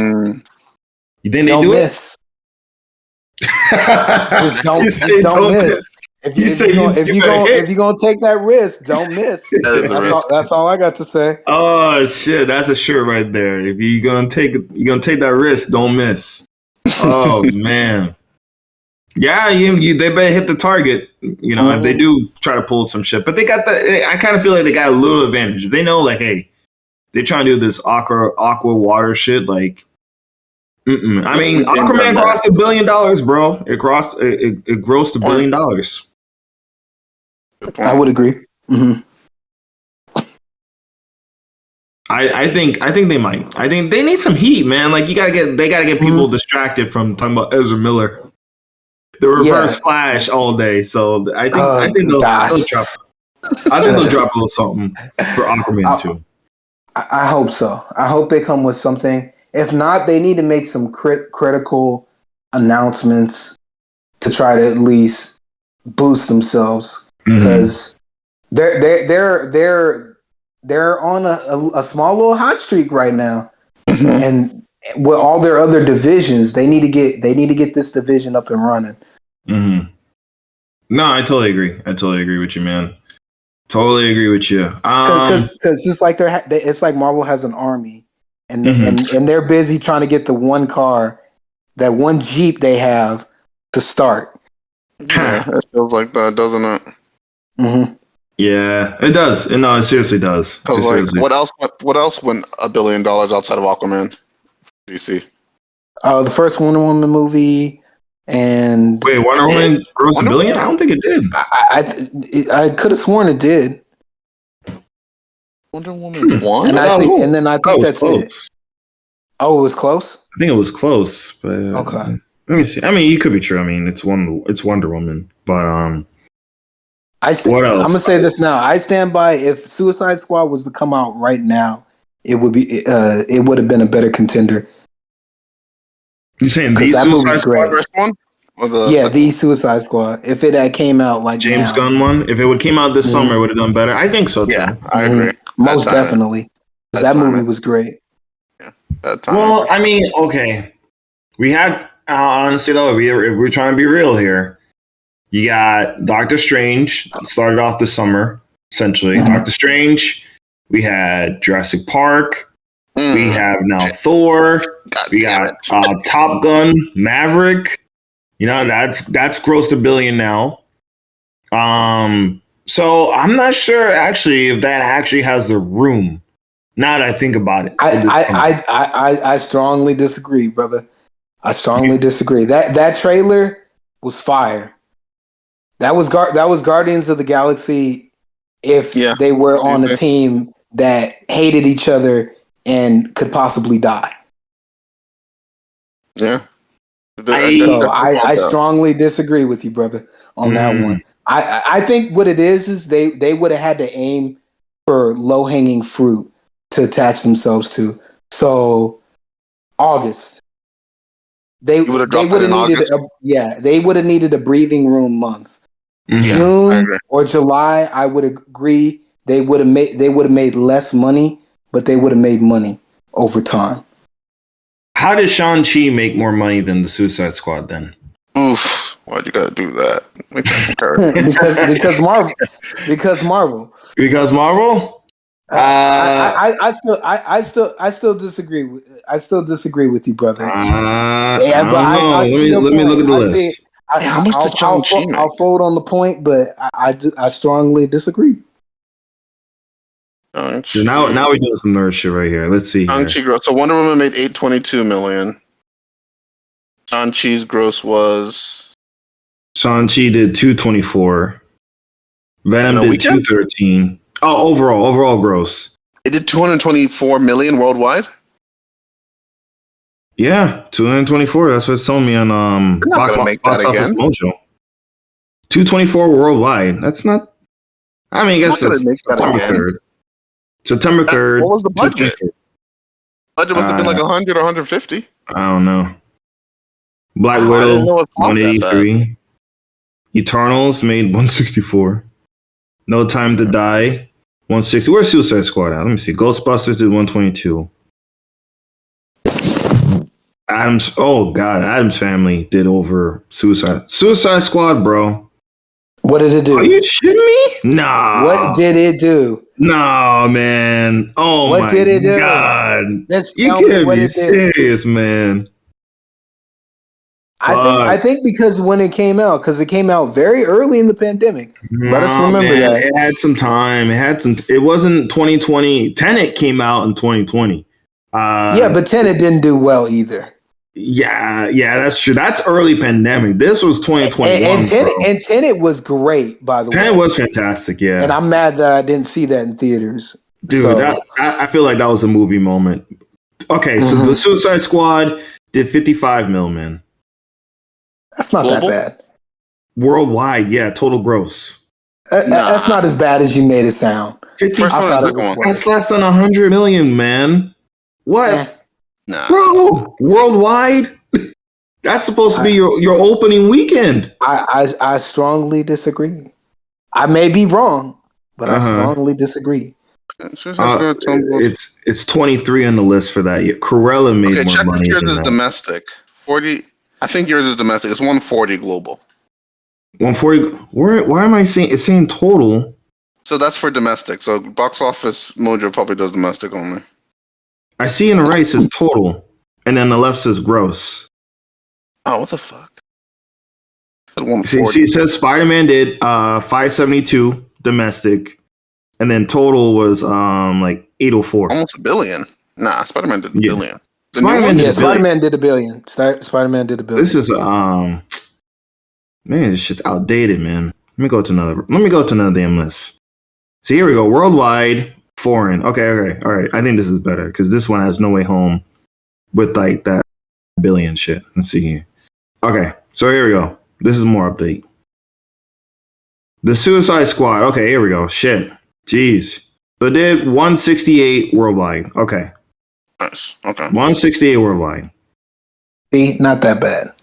You think they do miss. Just don't miss. If you're gonna take that risk, don't miss. That's all I got to say. Oh shit, that's a shirt right there. If you're gonna take that risk, don't miss. Oh man. Yeah, they better hit the target. You know, if they do try to pull some shit. But they got I kind of feel like they got a little advantage. If they know, like, hey, they're trying to do this aqua water shit, like, I mean, Aquaman crossed $1 billion, bro. It grossed $1 billion. I would agree. Mm-hmm. I think they might. I think they need some heat, man. Like they gotta get people distracted from talking about Ezra Miller. The reverse Flash all day. So I think they'll drop. I think they'll drop a little something for Aquaman too. I hope so. I hope they come with something. If not, they need to make some critical announcements to try to at least boost themselves because they're on a small little hot streak right now, and with all their other divisions, they need to get this division up and running. No, I totally agree. I totally agree with you, man. Totally agree with you. Because it's like it's like Marvel has an army, and they're busy trying to get the one car, that one Jeep they have to start. Yeah, it feels like that, doesn't it? Yeah, it does. No, it seriously does. Because like, what else went $1 billion outside of Aquaman? DC. The first Wonder Woman movie. And wait, Wonder Woman grossed $1 billion? I don't think it did. I could have sworn it did. Wonder Woman 1? And I think that's close. It. Oh, it was close? I think it was close, but okay. Let me see. I mean, you could be true. I mean, it's Wonder Woman, but what else? I'm gonna say this now. I stand by if Suicide Squad was to come out right now, it would have been a better contender. You saying the Suicide Squad? First one? The Suicide Squad. If it had came out like James Gunn one, if it would came out this summer, it would have done better. I think so too. Yeah, I agree. Most definitely. That movie was great. Yeah. Well, I mean, okay. We had honestly though, we're trying to be real here. You got Doctor Strange started off this summer, essentially. Doctor Strange. We had Jurassic Park. We have now Thor. We got Top Gun, Maverick. You know, that's grossed $1 billion now. So I'm not sure actually if that actually has the room. Now that I think about it. I strongly disagree, brother. I strongly disagree. That trailer was fire. That was Guardians of the Galaxy if they were on a team that hated each other and could possibly die. Yeah. I strongly disagree with you, brother, on that one. I think what it is they would have had to aim for low-hanging fruit to attach themselves to. So August. They would have needed they would have needed a breathing room month. June or July, I would agree. They would have made less money, but they would have made money over time. How did Shang-Chi make more money than the Suicide Squad then? Why'd you gotta do that? because Marvel. Because Marvel. Because Marvel? I still disagree. I still disagree with you, brother. Let me look at the list. I'll fold on the point, but I strongly disagree. So now we're doing some nerd shit right here. Let's see. Shang-Chi gross. So Wonder Woman made $822 million. Shang-Chi's gross was. Shang-Chi did $224. Venom did $213. Oh, overall gross. It did $224 million worldwide. Yeah, 224. That's what it's telling me on Box Office Mojo. 224 worldwide. That's not. I mean, I guess it's September 3rd. September 3rd. What was the budget? Budget must have been like 100 or 150. I don't know. Black Widow 183. Eternals made 164. No Time to Die 160. Where's Suicide Squad at? Let me see. Ghostbusters did 122. Addams Family did over Suicide Squad, bro. What did it do? Are you shitting me? Nah. What did it do? No, man. Oh, what did it do? God. You can't be serious, man. I think because when it came out, because it came out very early in the pandemic. Let us remember that. It had some time. It wasn't 2020. Tenet came out in 2020. But Tenet didn't do well either. Yeah, that's true. That's early pandemic. This was 2021. And Tenet was great, by the way. Tenet was fantastic, yeah. And I'm mad that I didn't see that in theaters. Dude, I feel like that was a movie moment. Okay, so the Suicide Squad did 55 mil, man. That's not that bad. Worldwide, yeah, total gross. That's not as bad as you made it sound. 55. That's less than 100 million, man. What? Nah. Bro, worldwide? That's supposed to be your opening weekend. I strongly disagree. I may be wrong, but I strongly disagree. It's 23 on the list for that year. Cruella made more check money. If yours is domestic. 40. I think yours is domestic. It's 140 global. 140. Why am I saying it's saying total? So that's for domestic. So Box Office Mojo probably does domestic only. I see in the right says total, and then the left says gross. Oh, what the fuck? See, it says Spider-Man did 572 domestic, and then total was like 804. Almost $1 billion. Nah, Spider-Man did $1 billion. Spider-Man did $1 billion. Spider-Man did $1 billion. This is man, this shit's outdated, man. Let me go to another damn list. See, here we go. Worldwide, foreign. Okay, all right. I think this is better because this one has No Way Home with like that billion shit. Let's see here. Okay, so here we go. This is more update. The Suicide Squad. Okay, here we go. Shit. Jeez. So it did 168 worldwide. Okay. Nice. Okay. 168 worldwide. See, not that bad.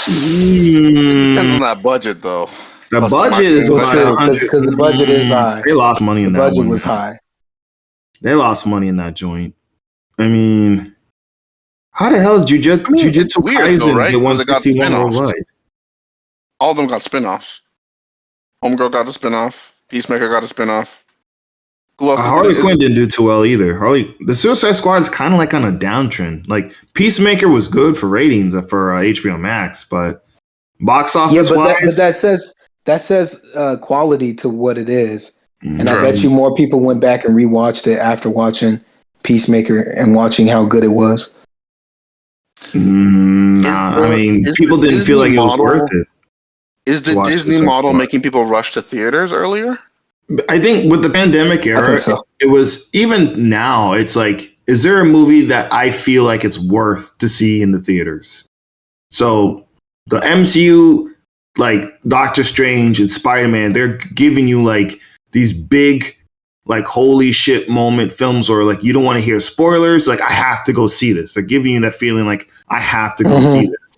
It depends on that budget, though. The Plus budget is about 100. Because the budget is high. They lost money in the that budget one. was high. They lost money in that joint. I mean, how the hell is Jujutsu Kaisen get 161 worldwide? All of them got spin-offs. Homegirl got a spin-off. Peacemaker got a spin-off. Who else? Harley Quinn didn't do too well either. The Suicide Squad is kind of like on a downtrend. Like Peacemaker was good for ratings for HBO Max, but box office wise, but that says quality to what it is. And sure. I bet you more people went back and rewatched it after watching Peacemaker and watching how good it was. I mean, people didn't feel like it was worth it. Is the Disney model making people rush to theaters earlier? I think with the pandemic era, it was, even now, it's like, is there a movie that I feel like it's worth to see in the theaters? So the MCU, like Doctor Strange and Spider-Man, they're giving you like these big, like holy shit moment films, or like you don't want to hear spoilers. Like I have to go see this. They're giving you that feeling like I have to go see this.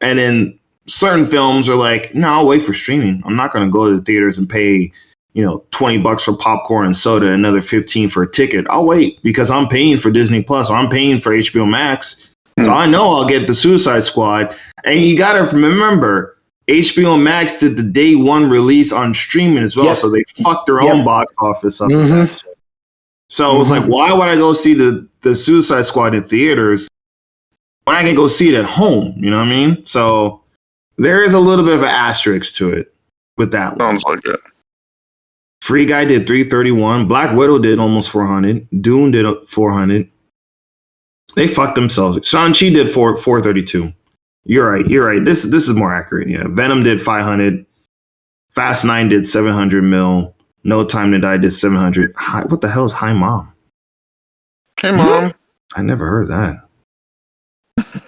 And then certain films are like, no, I'll wait for streaming. I'm not going to go to the theaters and pay, $20 for popcorn and soda, another $15 for a ticket. I'll wait because I'm paying for Disney Plus or I'm paying for HBO Max. So I know I'll get the Suicide Squad. And you got to remember, HBO Max did the day one release on streaming as well. Yep. So they fucked their own box office up. So it was like, why would I go see the Suicide Squad in theaters when I can go see it at home? You know what I mean? So there is a little bit of an asterisk to it with that one. Sounds like it. Free Guy did 331. Black Widow did almost 400. Dune did 400. They fucked themselves. Shang-Chi did 432. You're right. This is more accurate. Yeah. Venom did 500. Fast 9 did 700 mil. No Time to Die did 700. What the hell is Hi Mom? Hey Mom. I never heard that.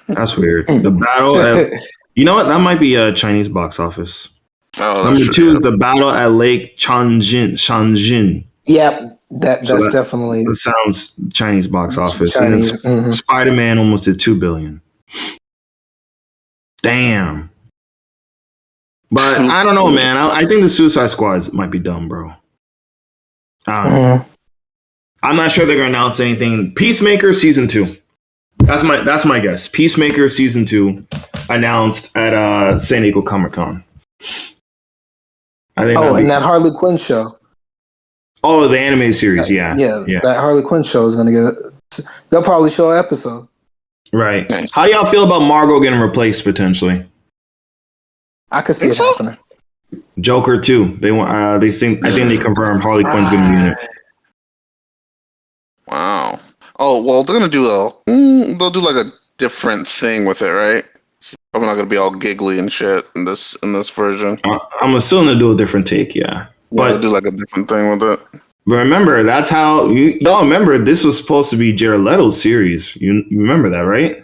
That's weird. The Battle you know what? That might be a Chinese box office. Oh, Number 2 is The Battle at Lake Changjin. Yep, that's definitely. That sounds Chinese box office. Chinese. And Spider-Man almost did $2 billion. Damn. But I don't know, man. I think the Suicide Squad might be dumb, bro. I'm not sure they're gonna announce anything. Peacemaker season 2. That's my guess. Peacemaker season 2 announced at San Diego Comic-Con. And that Harley Quinn show. Oh, the anime series, yeah. That Harley Quinn show is gonna get. They'll probably show an episode. Right. How do y'all feel about Margot getting replaced potentially? I could see it happening. Joker too. They want. I think they confirmed Harley Quinn's gonna be in it. Wow. Oh well, they're gonna do they'll do like a different thing with it, right? She's probably not gonna be all giggly and shit in this version. I'm assuming they'll do a different take, yeah. But they'll do like a different thing with it. Remember, that's how y'all remember this was supposed to be Jared Leto's series. You remember that, right?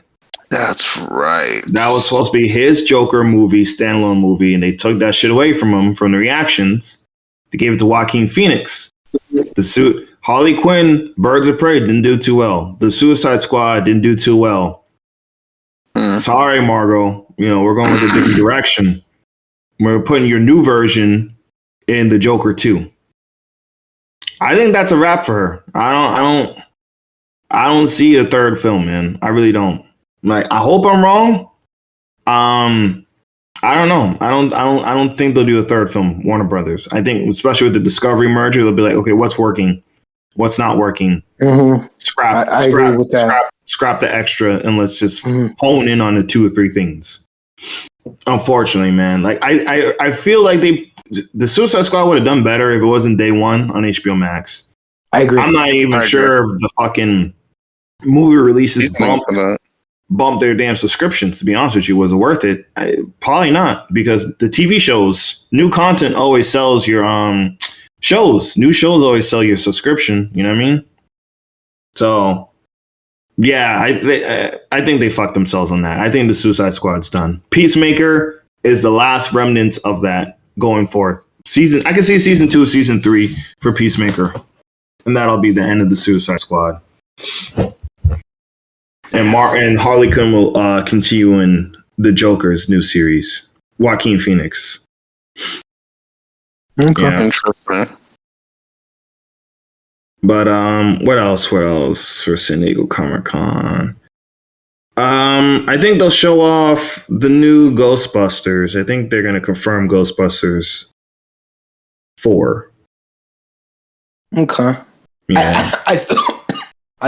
That's right. That was supposed to be his Joker movie, standalone movie, and they took that shit away from him from the reactions. They gave it to Joaquin Phoenix. The suit Harley Quinn, Birds of Prey didn't do too well. The Suicide Squad didn't do too well. Sorry, Margot. We're going with a different direction. We're putting your new version in the Joker 2. I think that's a wrap for her. I don't see a third film, man. I really don't. Like, I hope I'm wrong. I don't know. I don't think they'll do a third film, Warner Brothers. I think, especially with the Discovery merger, they'll be like, okay, what's working? What's not working? Scrap the extra and let's just hone in on the 2 or 3 things. Unfortunately, man. Like I feel like the Suicide Squad would have done better if it wasn't day one on HBO Max. I agree. I'm not even sure if the fucking movie releases bump their damn subscriptions, to be honest with you. Was it worth it? Probably not, because the TV shows, new content always sells your shows. New shows always sell your subscription. You know what I mean? So yeah, I think they fucked themselves on that. I think the Suicide Squad's done. Peacemaker is the last remnants of that going forth. I can see season 2, season 3 for Peacemaker, and that'll be the end of the Suicide Squad. And Harley Quinn will continue in the Joker's new series, Joaquin Phoenix. Okay. Yeah. Interesting. But what else for San Diego Comic-Con? I think they'll show off the new Ghostbusters. I think they're going to confirm Ghostbusters 4. Okay. Yeah. I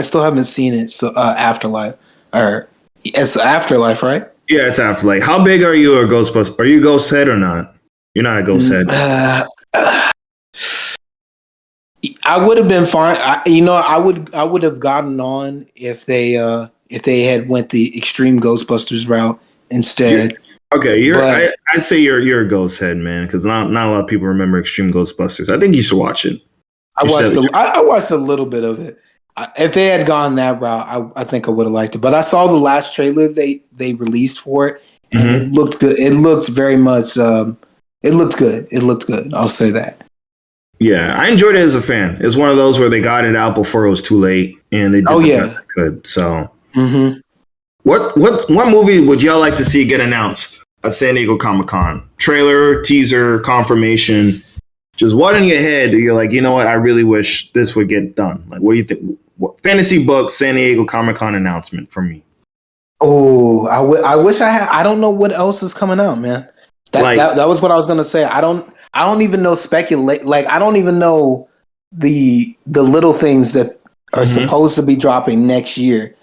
still haven't seen it. So Afterlife, or it's Afterlife, right? Yeah, it's Afterlife. How big are you a Ghostbuster? Are you a ghost head or not? You're not a ghost head. I would have been fine. I would have gotten on if they had went the extreme Ghostbusters route instead. I'd say you're a ghost head, man, because not a lot of people remember Extreme Ghostbusters. I think you should watch it. I watched a little bit of it. If they had gone that route, I think I would have liked it. But I saw the last trailer they released for it, and it looked good. It looked very much. It looked good. It looked good. I'll say that. Yeah, I enjoyed it as a fan. It's one of those where they got it out before it was too late, and they did best they could. So, what movie would y'all like to see get announced at San Diego Comic-Con? Trailer, teaser, confirmation. Just what in your head you're like, you know what? I really wish this would get done. Like, what do you think? Fantasy book San Diego Comic-Con announcement from me. Oh, I wish I had. I don't know what else is coming out, man. That was what I was gonna say. I don't even know speculate. Like, I don't even know the little things that are supposed to be dropping next year.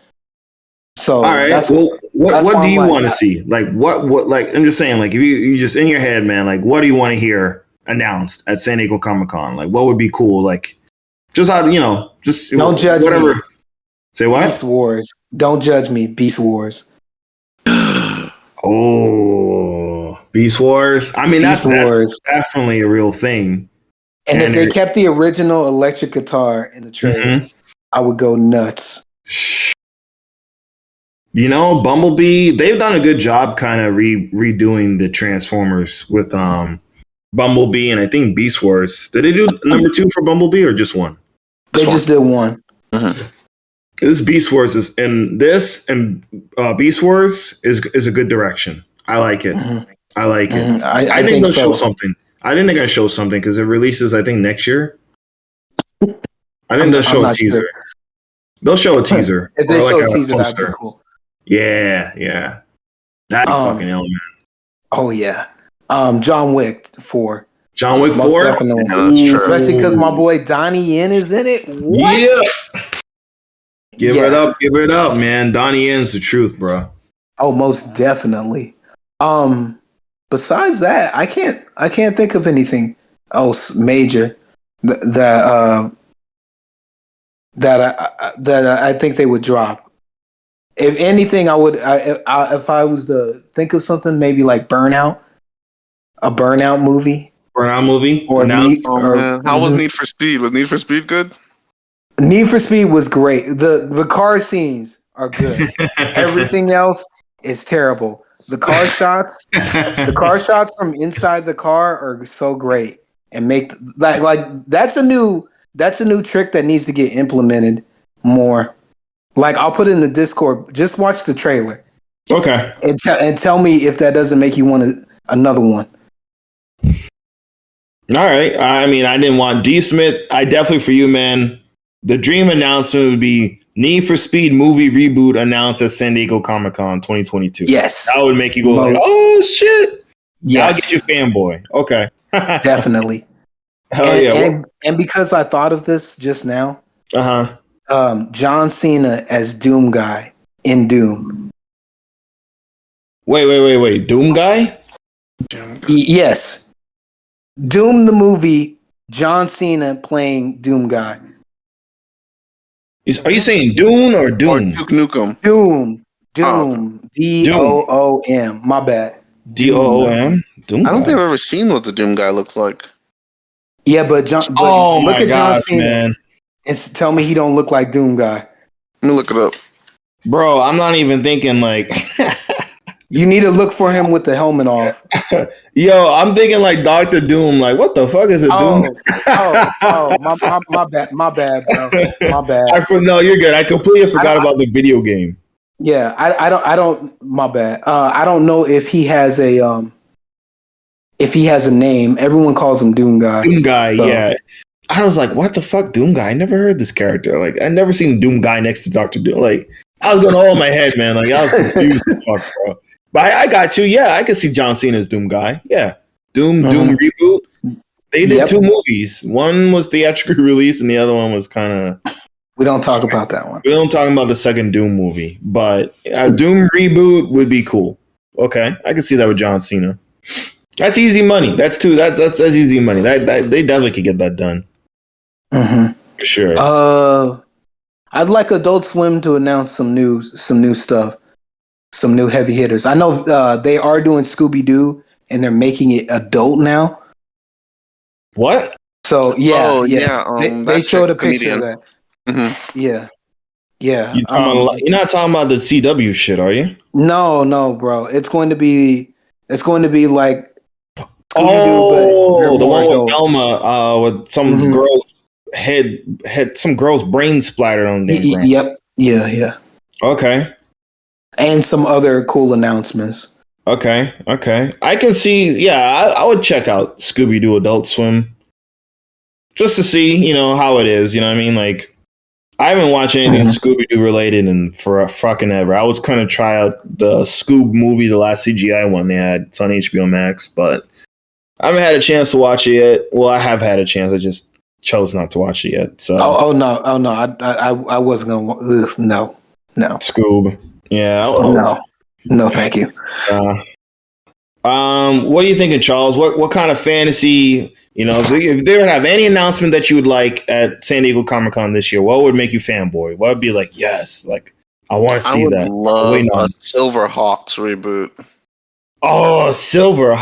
So, all right. What do you want to see? Like, what? Like, I'm just saying. Like, if you just in your head, man. Like, what do you want to hear announced at San Diego Comic-Con? Like, what would be cool? Like, just how just don't judge whatever. Me. Say what? Beast Wars. Don't judge me. Beast Wars. Oh, Beast Wars. I mean, that's definitely a real thing. And if they kept the original electric guitar in the trailer, I would go nuts. Bumblebee, they've done a good job kind of redoing the Transformers with Bumblebee and I think Beast Wars. Did they do number 2 for Bumblebee or just one? They just did one. This Beast Wars and Beast Wars is a good direction. I like it. I like it. I think they'll show something. I think they're gonna show something because it releases, I think, next year. I think they'll show a teaser. Sure. They'll show a teaser. If they show a teaser, that'd be cool. Yeah. That'd be fucking ill, man. Oh yeah. John Wick 4. John Wick 4? Definitely. Yeah, especially because my boy Donnie Yen is in it. What? Yeah. Give it up, man. Donnie Yen's the truth, bro. Oh, most definitely. Besides that, I can't think of anything else major that I think they would drop. If anything, if I was to think of something, maybe like Burnout, a Burnout movie. Burnout movie? Or how was Need for Speed? Was Need for Speed good? Need for Speed was great. The car scenes are good. Everything else is terrible. The car shots from inside the car are so great and make like that's a new trick that needs to get implemented more. Like, I'll put it in the Discord. Just watch the trailer. Okay. And tell me if that doesn't make you want another one. All right. I mean, I didn't want D. Smith. I definitely, for you, man, the dream announcement would be Need for Speed movie reboot announced at San Diego Comic-Con 2022. Yes. That would make you go like, oh, shit. Yes. I'll get you fanboy. Okay. Definitely. Hell yeah. And because I thought of this just now. Uh-huh. John Cena as Doom Guy in Doom. Wait. Doom Guy? Yes. Doom the movie, John Cena playing Doom Guy. Are you saying Dune or Doom? Or Duke Nukem. Doom. Doom. My bad. Doom? I don't think I've ever seen what the Doom Guy looks like. Yeah, but look at John Cena, man. And tell me he don't look like Doom Guy. Let me look it up. Bro, I'm not even thinking like You need to look for him with the helmet off. Yo, I'm thinking like Doctor Doom. Like, what the fuck is a Doom? My bad, bro. My bad. No, you're good. I completely forgot about the video game. Yeah, I don't. My bad. I don't know if he has a name. Everyone calls him Doom Guy. Doom Guy, so. Yeah. I was like, what the fuck, Doom Guy? I never heard this character. Like, I never seen Doom Guy next to Doctor Doom. Like, I was going all in my head, man. Like, I was confused as fuck, bro. But I got you. Yeah, I can see John Cena as Doom Guy. Yeah, Doom reboot. They did 2 movies. One was theatrically released, and the other one was kind of. We don't talk about that one. We don't talk about the second Doom movie, but a Doom reboot would be cool. Okay, I can see that with John Cena. That's easy money. That's easy money. That they definitely could get that done. Mm-hmm. For sure. I'd like Adult Swim to announce some new stuff, some new heavy hitters. I know they are doing Scooby Doo, and they're making it adult now. What? So they showed a picture of that. Mm-hmm. Yeah. You're not talking about the CW shit, are you? No, bro. It's going to be like Scooby-Doo, the one with Velma, with some girl's head, some girl's brain splattered on the ground. Yep. Yeah. Okay. And some other cool announcements. Okay. I can see. Yeah, I would check out Scooby-Doo Adult Swim just to see, how it is. You know what I mean? Like, I haven't watched anything Scooby-Doo related in for a fucking ever. I was kind of try out the Scoob movie, the last CGI one they had. It's on HBO Max, but I haven't had a chance to watch it yet. Well, I have had a chance. I just chose not to watch it yet. So. Oh no! I wasn't gonna. No. Scoob. Yeah. No, thank you. What are you thinking, Charles? What kind of fantasy? If they would have any announcement that you would like at San Diego Comic-Con this year, what would make you fanboy? What would be like, yes, like I want to see that. I would love a Silverhawks reboot. Oh, Silver.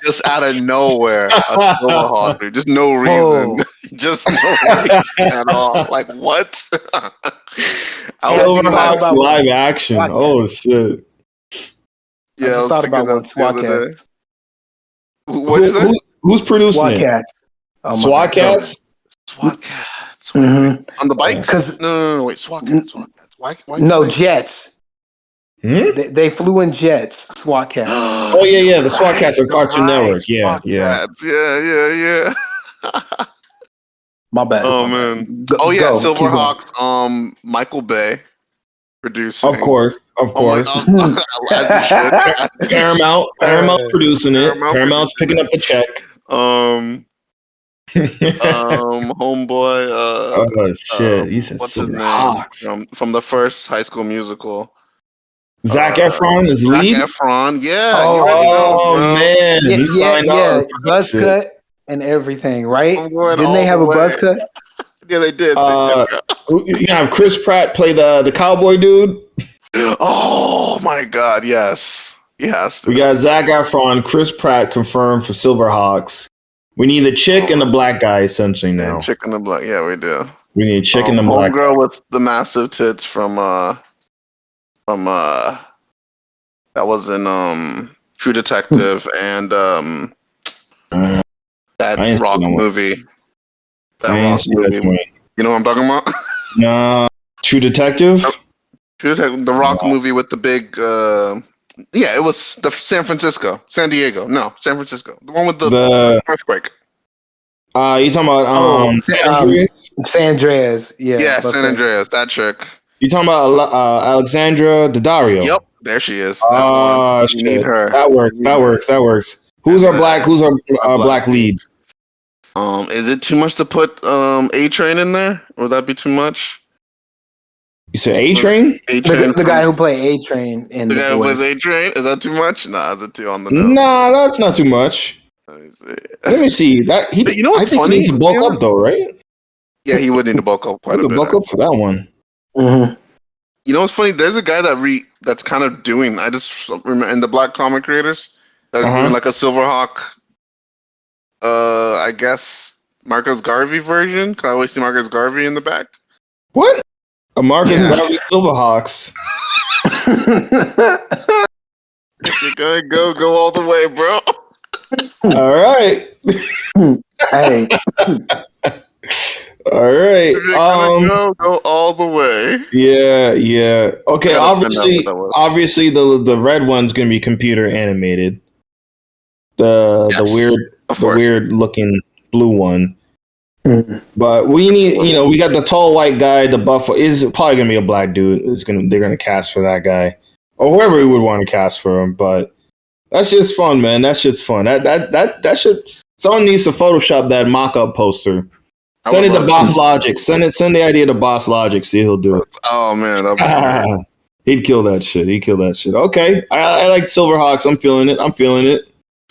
Just out of nowhere, a Silverhawk dude. Just no reason. Just no reason at all. Like what? Silverhawks live action. Oh shit. Yeah, I just thought about one. SWAT Cats. What is it? Who's producing SWAT it? Cats. SWAT Cats? SWAT Cats. Mm-hmm. On the bike? No, wait. SWAT Cats. Why no, jets. They flew in jets. SWAT Cats. Oh yeah. The SWAT Cats are Cartoon Network. Yeah. Cats. Yeah. My bad. Oh man. Silverhawks. Michael Bay producing. Of course. As you should. Paramount producing it. Paramount's picking up the check. Homeboy. Oh shit! You said what's his name? From the first High School Musical. Zac Efron is lead. Zac Efron, yeah. Man, yeah. Buzz cut and everything, right? Didn't they have a buzz cut? Yeah, they did. You have Chris Pratt play the cowboy dude. Oh my God! Yes. We got Zac Efron, Chris Pratt confirmed for Silverhawks. We need a chick and a black guy essentially now. Yeah, chick and a black. Yeah, we do. We need a chick and a black girl with the massive tits from that was in True Detective and that Rock movie. You know what I'm talking about? No, True Detective. The Rock movie with the big. It was the San Francisco. The one with the earthquake. You talking about San Andreas? Yeah, San Andreas. That chick. You talking about Alexandra Daddario? Yep, there she is. You need her. That works. Who's our black lead? Is it too much to put A-Train in there? Would that be too much? You said A-Train? The guy who played A-Train in the guy who plays A-Train? Is that too much? Nah, is it too on the nose? Nah, that's not too much. Let me see. That he needs to bulk up though, right? Yeah, he would need to bulk up quite a bit. Bulk up for that one. Mm-hmm. You know what's funny? There's a guy that's kind of doing. I just remember in the Black comic creators that's doing like a Silverhawk. I guess Marcus Garvey version. Cause I always see Marcus Garvey in the back. What? Marcus Garvey Silverhawks. If you're gonna go all the way, bro. All right. Hey. All right. Go all the way. Yeah. Okay. Obviously, the red one's gonna be computer animated. The weird looking blue one. Mm-hmm. But we need, we got the tall white guy. The buff is probably gonna be a black dude. They're gonna cast for that guy or whoever we would want to cast for him. But that's just fun, man. That shit's fun. That should. Someone needs to Photoshop that mock-up poster. Send it to Boss Logic. Send the idea to Boss Logic. See, he'll do it. Oh man, he'd kill that shit. Okay, I like Silverhawks. I'm feeling it.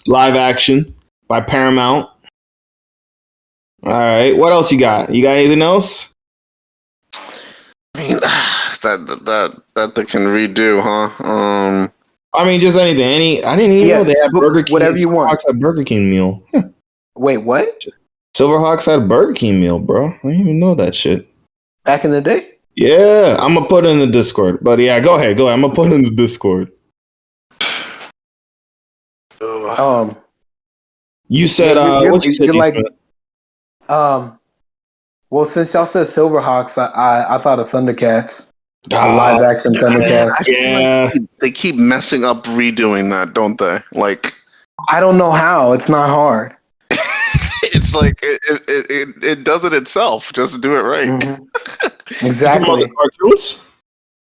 Live action by Paramount. All right, what else you got? You got anything else? I mean, that they can redo, huh? I mean, just anything. I didn't even know they had Burger King. Whatever you want. Silverhawks had Burger King meal. Wait, what? Silverhawks had a Burger King meal, bro. I didn't even know that shit. Back in the day? Yeah, I'm gonna put it in the Discord. But yeah, go ahead. I'm gonna put it in the Discord. You said what you said? Well, since y'all said Silverhawks, I thought of Thundercats. Live action Thundercats. Yeah. They keep messing up redoing that, don't they? Like, I don't know how. It's not hard. It's like it does it itself. Just do it right. Mm-hmm. Exactly. The cartoons?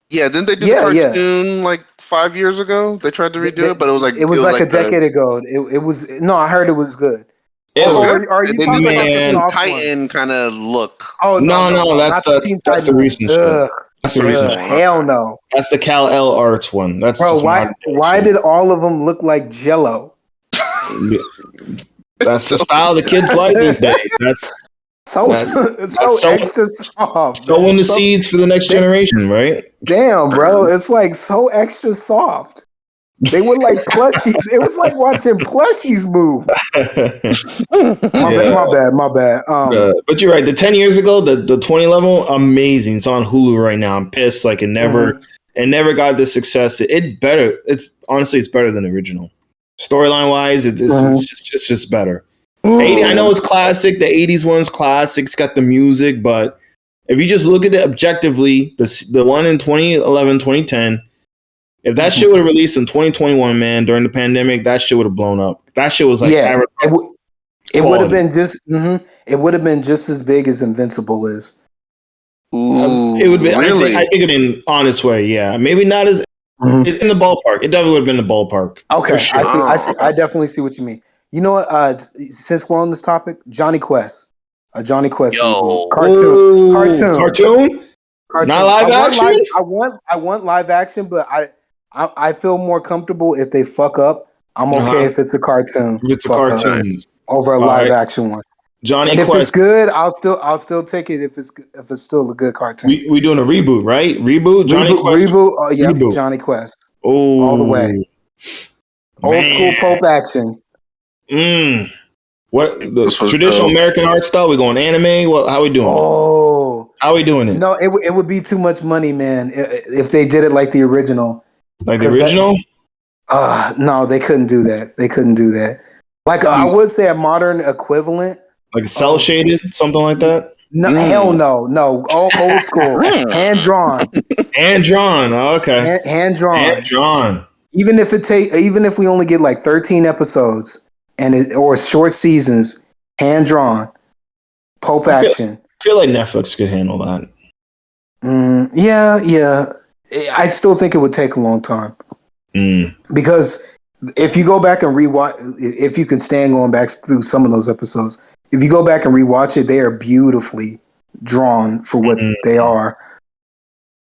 Yeah, didn't they do the cartoon like 5 years ago? They tried to redo it, but it was like a decade ago. It was no. I heard it was good. Are you talking about the Titan kind of look? Oh no, that's the recent shit. That's the recent one. Hell no. That's the Kal-El Arts one. That's bro. Why did all of them look like Jello? That's the style the kids like these days. That's so extra soft. Sowing the seeds for the next generation, right? Damn, bro, it's like so extra soft. They were like plushies. It was like watching plushies move. My bad. But you're right. The 10 years ago, the 2011, amazing. It's on Hulu right now. I'm pissed. Like it never got the success. It's better. It's better than the original. Storyline wise, it's just better. 80, I know it's classic. The 80s one's classic. It's got the music, but if you just look at it objectively, the one in 2011, 2010. If that shit would have released in 2021, man, during the pandemic, that shit would have blown up. That shit was like it would have been just it would have been just as big as Invincible is. It would be. Really? I think it in on its way. Yeah, maybe not as it's in the ballpark. It definitely would have been in the ballpark. Okay, sure. I see. I definitely see what you mean. You know what? Since we're on this topic, Johnny Quest, Johnny Quest cartoon. Not live action. I want live action, but I feel more comfortable if they fuck up. I'm okay if it's a cartoon. It's a cartoon over a live action one. Johnny and Quest. If it's good, I'll still take it if it's still a good cartoon. We doing a reboot, right? Johnny Quest. Reboot. Oh yeah, reboot. Johnny Quest. Oh, all the way. Old school Pope action. What the traditional American art style? We going anime? How we doing? Oh, how we doing it? No, it would be too much money, man. If they did it like the original. Like the original? No, they couldn't do that. Like I would say a modern equivalent. Like cell shaded, something like that? No, hell no. Old school. Hand drawn. Okay. Hand drawn. Even if we only get like 13 episodes or short seasons, hand drawn. Pope action. I feel like Netflix could handle that. Yeah. I still think it would take a long time. Because if you go back and rewatch, if you can stand going back through some of those episodes, if you go back and rewatch it, they are beautifully drawn for what they are.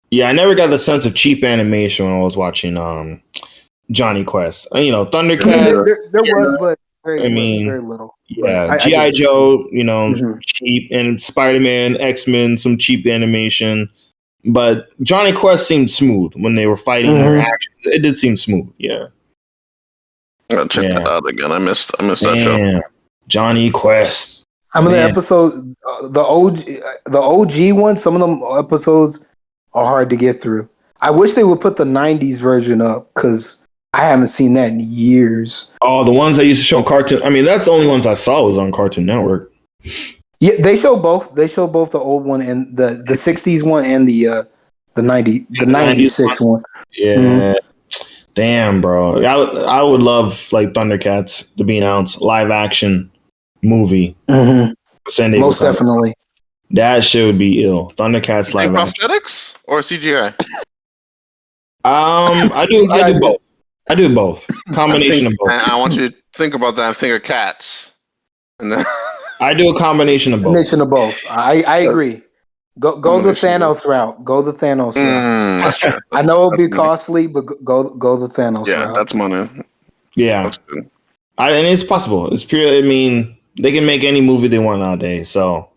Yeah, I never got the sense of cheap animation when I was watching Johnny Quest. Thundercats. There was, but very little. Yeah, G.I. Joe, cheap, and Spider-Man, X-Men, some cheap animation. But Johnny Quest seemed smooth when they were fighting their action. It did seem smooth, yeah. I gotta check that out again. I missed that show. Johnny Quest. Some of the episodes, the OG ones, some of them episodes are hard to get through. I wish they would put the 90s version up because I haven't seen that in years. Oh, the ones that used to show on Cartoon. I mean, that's the only ones I saw was on Cartoon Network. Yeah, they show both. They show both the old one and the 60s one and the 96 one. Yeah. Mm-hmm. Damn, bro. I would love like Thundercats to be announced live action movie. Mm-hmm. Most definitely. That shit would be ill. Thundercats live action. Prosthetics or CGI? I do both. I do both. Combination of both. I want you to think about that and think of cats. And then I do a combination of both. Combination of both. I agree. Go the Thanos route. Go the Thanos route. That's true. I know it'll be costly, but go the Thanos route. Yeah, that's money. Yeah. And it's possible. It's pure. I mean, they can make any movie they want nowadays. So,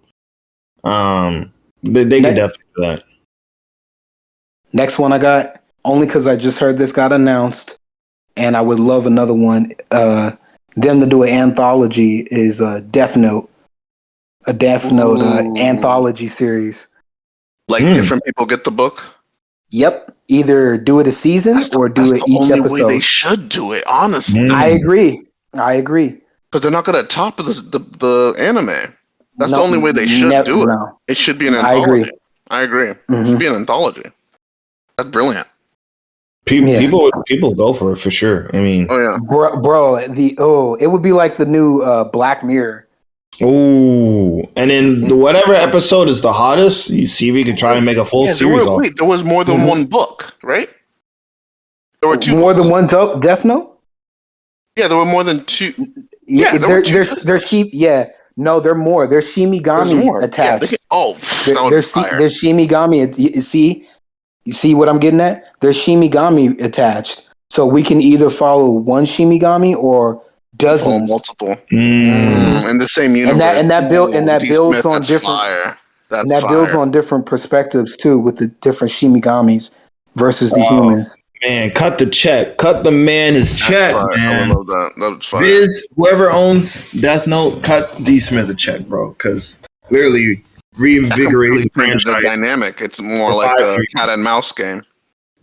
they can definitely do that. Next one I got, only because I just heard this got announced, and I would love another one. Them to do an anthology is Death Note. A Death Note anthology series. Like different people get the book? Yep. Either do it a season or do it each episode. That's the only way they should do it, honestly. I agree. Because they're not going to top of the anime. That's the only way they should do it. No. It should be an anthology. I agree. Mm-hmm. It should be an anthology. That's brilliant. People go for it for sure. I mean, bro, it would be like the new Black Mirror. Oh, and then whatever episode is the hottest, you see if we can try and make a full series. There was more than one book, right? There were two. More than one Death Note? Yeah, there were more than two. Yeah, there's sheep. Yeah, no, there are more. There's Shimigami attached. There's Shimigami. You see what I'm getting at? There's Shimigami attached, so we can either follow one Shimigami or dozens, multiple in the same universe, and that builds on different. And that builds on different perspectives too, with the different Shimigamis versus the humans. Man, cut the check. Cut the man his check, man. I love that. That's fire. Whoever owns Death Note, cut D. Smith a check, bro, because clearly reinvigorating the dynamic. It's more like a cat and mouse game.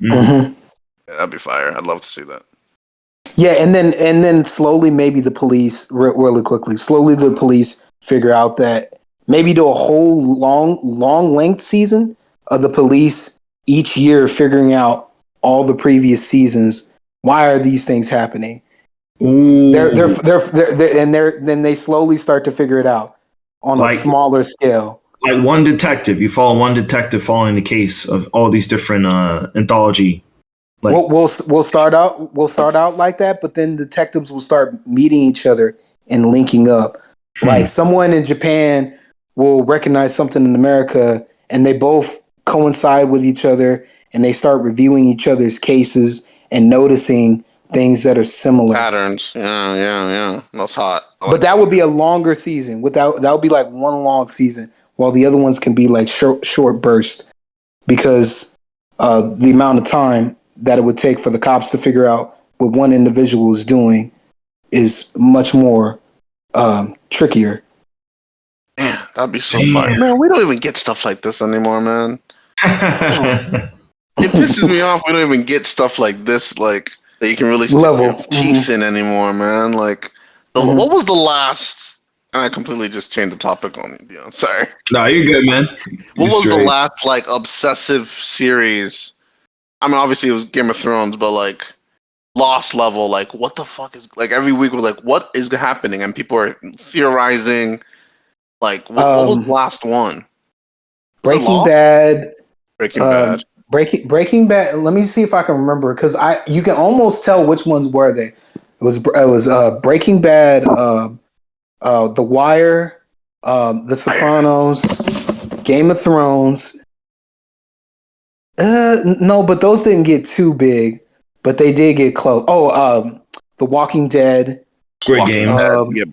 Mm-hmm. Yeah, that'd be fire. I'd love to see that. Yeah, and then slowly, maybe the police, really quickly, the police figure out that maybe do a whole long length season of the police each year figuring out all the previous seasons. Why are these things happening? Ooh. Then they slowly start to figure it out on a smaller scale. Like one detective, you follow one detective following the case of all these different anthology. Like, we'll start out like that, but then detectives will start meeting each other and linking up. Like someone in Japan will recognize something in America, and they both coincide with each other, and they start reviewing each other's cases and noticing things that are similar patterns. Yeah. That's hot. But that would be a longer season. That would be like one long season, while the other ones can be like short burst, because the amount of time that it would take for the cops to figure out what one individual is doing is much more trickier. Man, that'd be so fun. Man, we don't even get stuff like this anymore, man. It pisses me off. We don't even get stuff like this, like that you can really stick your teeth in anymore, man. Like, what was the last? And I completely just changed the topic on you, Deon. Sorry. No, you're good, man. What was the last like obsessive series? I mean, obviously it was Game of Thrones, but like Lost level, like what the fuck is like every week we're like, what is happening? And people are theorizing. Like what was the last one? Breaking Bad. Breaking Bad. Let me see if I can remember, because you can almost tell which ones were they. It was Breaking Bad, The Wire, The Sopranos, Game of Thrones. No, but those didn't get too big, but they did get close. The Walking Dead, Squid Game.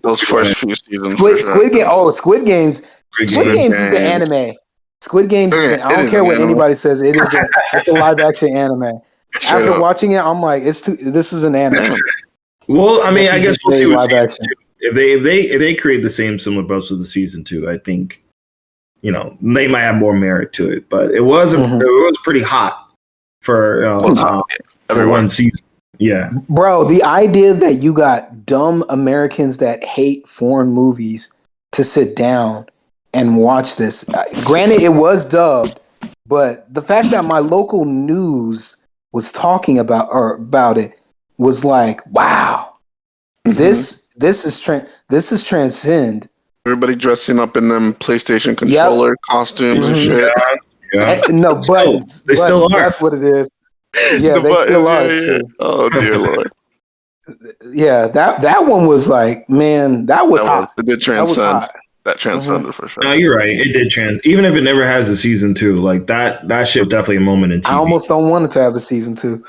Those first few seasons. Squid Game. Oh, Squid Games. Squid Games is an anime. Squid Games. I don't care what anybody says. It's a live action anime. After watching it, I'm like, this is an anime. Well, I mean, I guess we'll see what if they create the same similar boats with the season 2. I think they might have more merit to it. But it was pretty hot for one season. Yeah, bro, the idea that you got dumb Americans that hate foreign movies to sit down and watch this. Granted, it was dubbed, but the fact that my local news was talking about it was like, wow, this is transcend. Everybody dressing up in them PlayStation controller costumes and shit. Yeah. No, buttons. They still are. That's what it is. Yeah, they still are. Yeah. Oh dear Lord. Yeah, that one was like, man, that was hot. It did transcend. That transcended for sure. No, you're right. It did even if it never has a season 2, like that shit was definitely a moment in TV. I almost don't want it to have a season 2.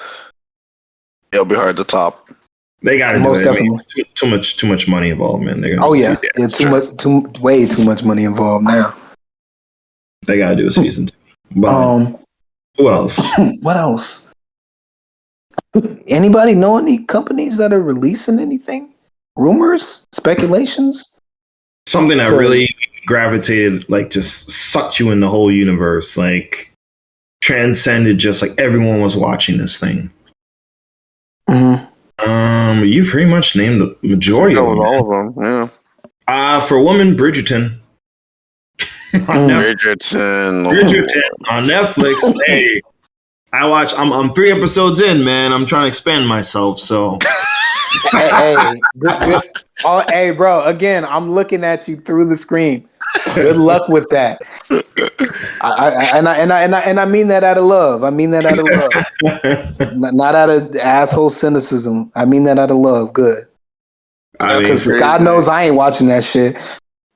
It'll be hard to top. They got to do it. Definitely. Too much money involved, man. Way too much money involved now. They got to do a season 2. But, who else? What else? Anybody know any companies that are releasing anything? Rumors? Speculations? Something that really gravitated, like just sucked you in the whole universe, like transcended, just like everyone was watching this thing. You pretty much named the majority of them. All of them, yeah. For women, Bridgerton. Bridgerton on Netflix. Hey, I'm 3 episodes in, man. I'm trying to expand myself, so. Hey, bro. Again, I'm looking at you through the screen. Good luck with that. I mean that out of love. Not out of asshole cynicism. I mean that out of love. Good. Because God knows I ain't watching that shit.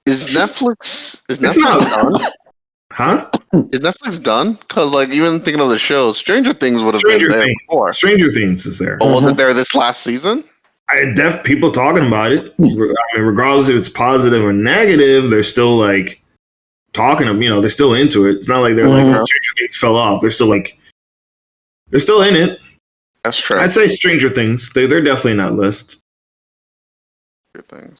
Is Netflix done? Huh? Is Netflix done? Because even thinking of the shows, Stranger Things would have been there before. Stranger Things is there. But was it there this last season? People talking about it. I mean, regardless if it's positive or negative, they're still like talking. They're still into it. It's not like they're like Stranger Things fell off. They're still in it. That's true. I'd say Stranger Things. They're definitely in that list. Things.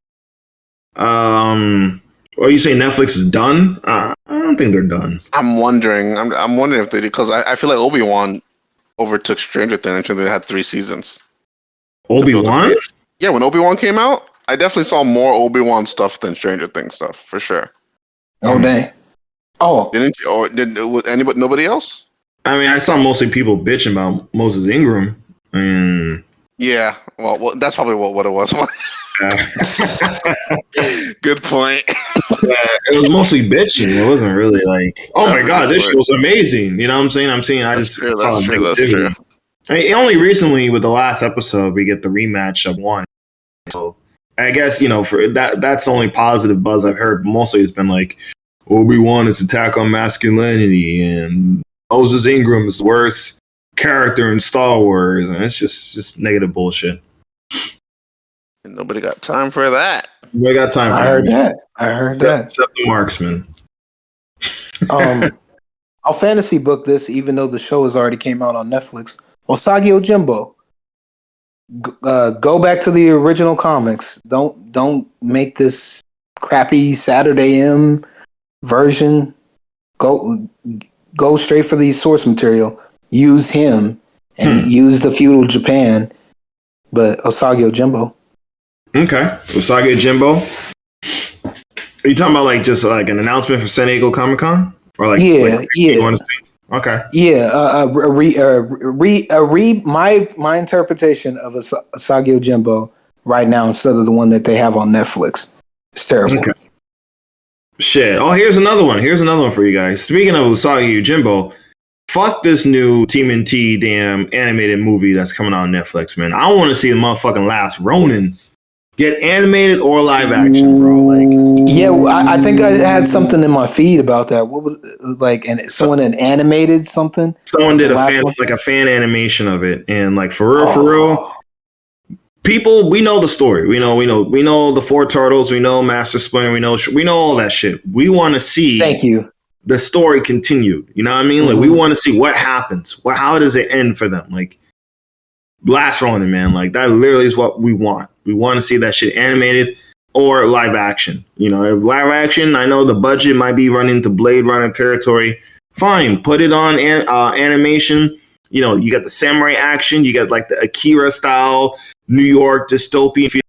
Well, you say Netflix is done? I don't think they're done. I'm wondering. I'm wondering if they do, because I feel like Obi-Wan overtook Stranger Things. They had 3 seasons. Obi-Wan? Yeah, when Obi-Wan came out, I definitely saw more Obi-Wan stuff than Stranger Things stuff, for sure. Oh, dang. Oh. Didn't you? Or was anybody, nobody else? I mean, I saw mostly people bitching about Moses Ingram. Yeah, well, that's probably what it was. Good point. It was mostly bitching. It wasn't really like, oh my God, this shit was amazing. You know what I'm saying? That's true. That's true. I mean, only recently with the last episode we get the rematch of 1. So I guess for that's the only positive buzz I've heard. Mostly it's been like Obi-Wan is attack on masculinity and Moses Ingram is the worst character in Star Wars, and it's just negative bullshit. And nobody got time for that. Nobody got time for that. I heard that. Except the marksman. I'll fantasy book this, even though the show has already came out on Netflix. Osagi Ojimbo. Go back to the original comics. Don't make this crappy Saturday M version. Go straight for the source material. Use him and use the feudal Japan. But Osagi Ojimbo. Okay, Usagi Jimbo. Are you talking about like just like an announcement for San Diego Comic-Con, or like yeah? You want to see? Okay, yeah. My interpretation of Usagi Ojimbo right now instead of the one that they have on Netflix. It's terrible. Okay. Shit. Oh, here's another one. For you guys. Speaking of Usagi Ojimbo, fuck this new TMNT damn animated movie that's coming out on Netflix, man. I want to see the motherfucking Last Ronin get animated or live action, bro. Like, yeah, I think I had something in my feed about that. What was like? And someone had animated something. Someone did a fan animation of it, and like for real. People, we know the story. We know the 4 turtles. We know Master Splinter. We know all that shit. We want to see. Thank you. The story continued. You know what I mean? Like we want to see what happens. How does it end for them? Like Last Ronin, man. Like that literally is what we want. We want to see that shit animated. or live action. You know, if live action, I know the budget might be running to Blade Runner territory. Fine, put it on animation. You know, you got the samurai action, you got like the Akira style New York dystopian feel.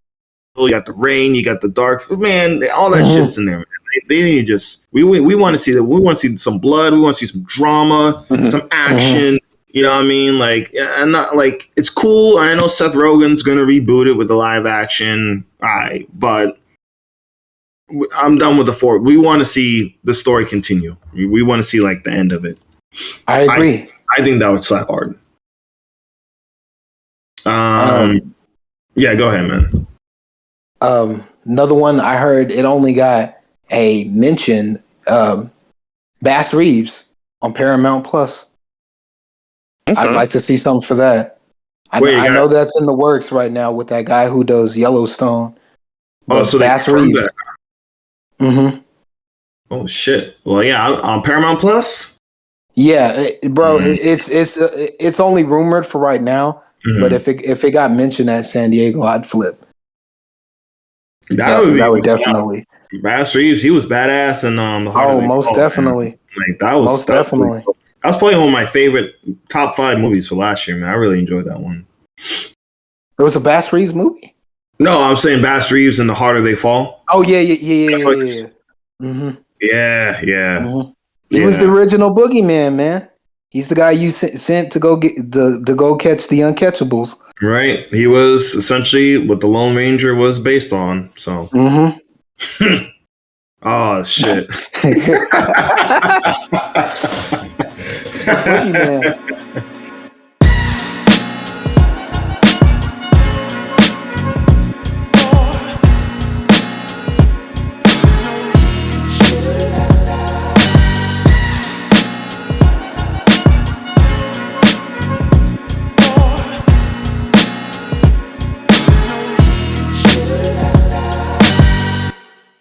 You got the rain, you got the dark. Man, all that shit's in there. Man. They need to just we want to see that. We want to see some blood. We want to see some drama, some action. You know what I mean? Like, I'm not like it's cool. I know Seth Rogen's gonna reboot it with the live action. All right, but I'm done with the four. We want to see the story continue. We want to see like the end of it. I agree. I think that would slap hard. Yeah, go ahead, man. Another one I heard it only got a mention. Bass Reeves on Paramount Plus. I'd like to see something for that. I know that's in the works right now with that guy who does Yellowstone. Oh, so Bass Reeves. Oh shit! Well, yeah, on Paramount Plus. Yeah, bro, it's only rumored for right now. But if it got mentioned at San Diego, I'd flip. That would definitely. Bass Reeves, he was badass in the Heart most definitely. Man. Like that was most definitely. That was probably one of my favorite top 5 movies for last year, man. I really enjoyed that one. There was a Bass Reeves movie? No, I'm saying Bass Reeves and The Harder They Fall. Oh yeah. He was the original boogeyman, man. He's the guy you sent to go get to go catch the uncatchables. Right. He was essentially what the Lone Ranger was based on. So. Oh shit. Boogeyman.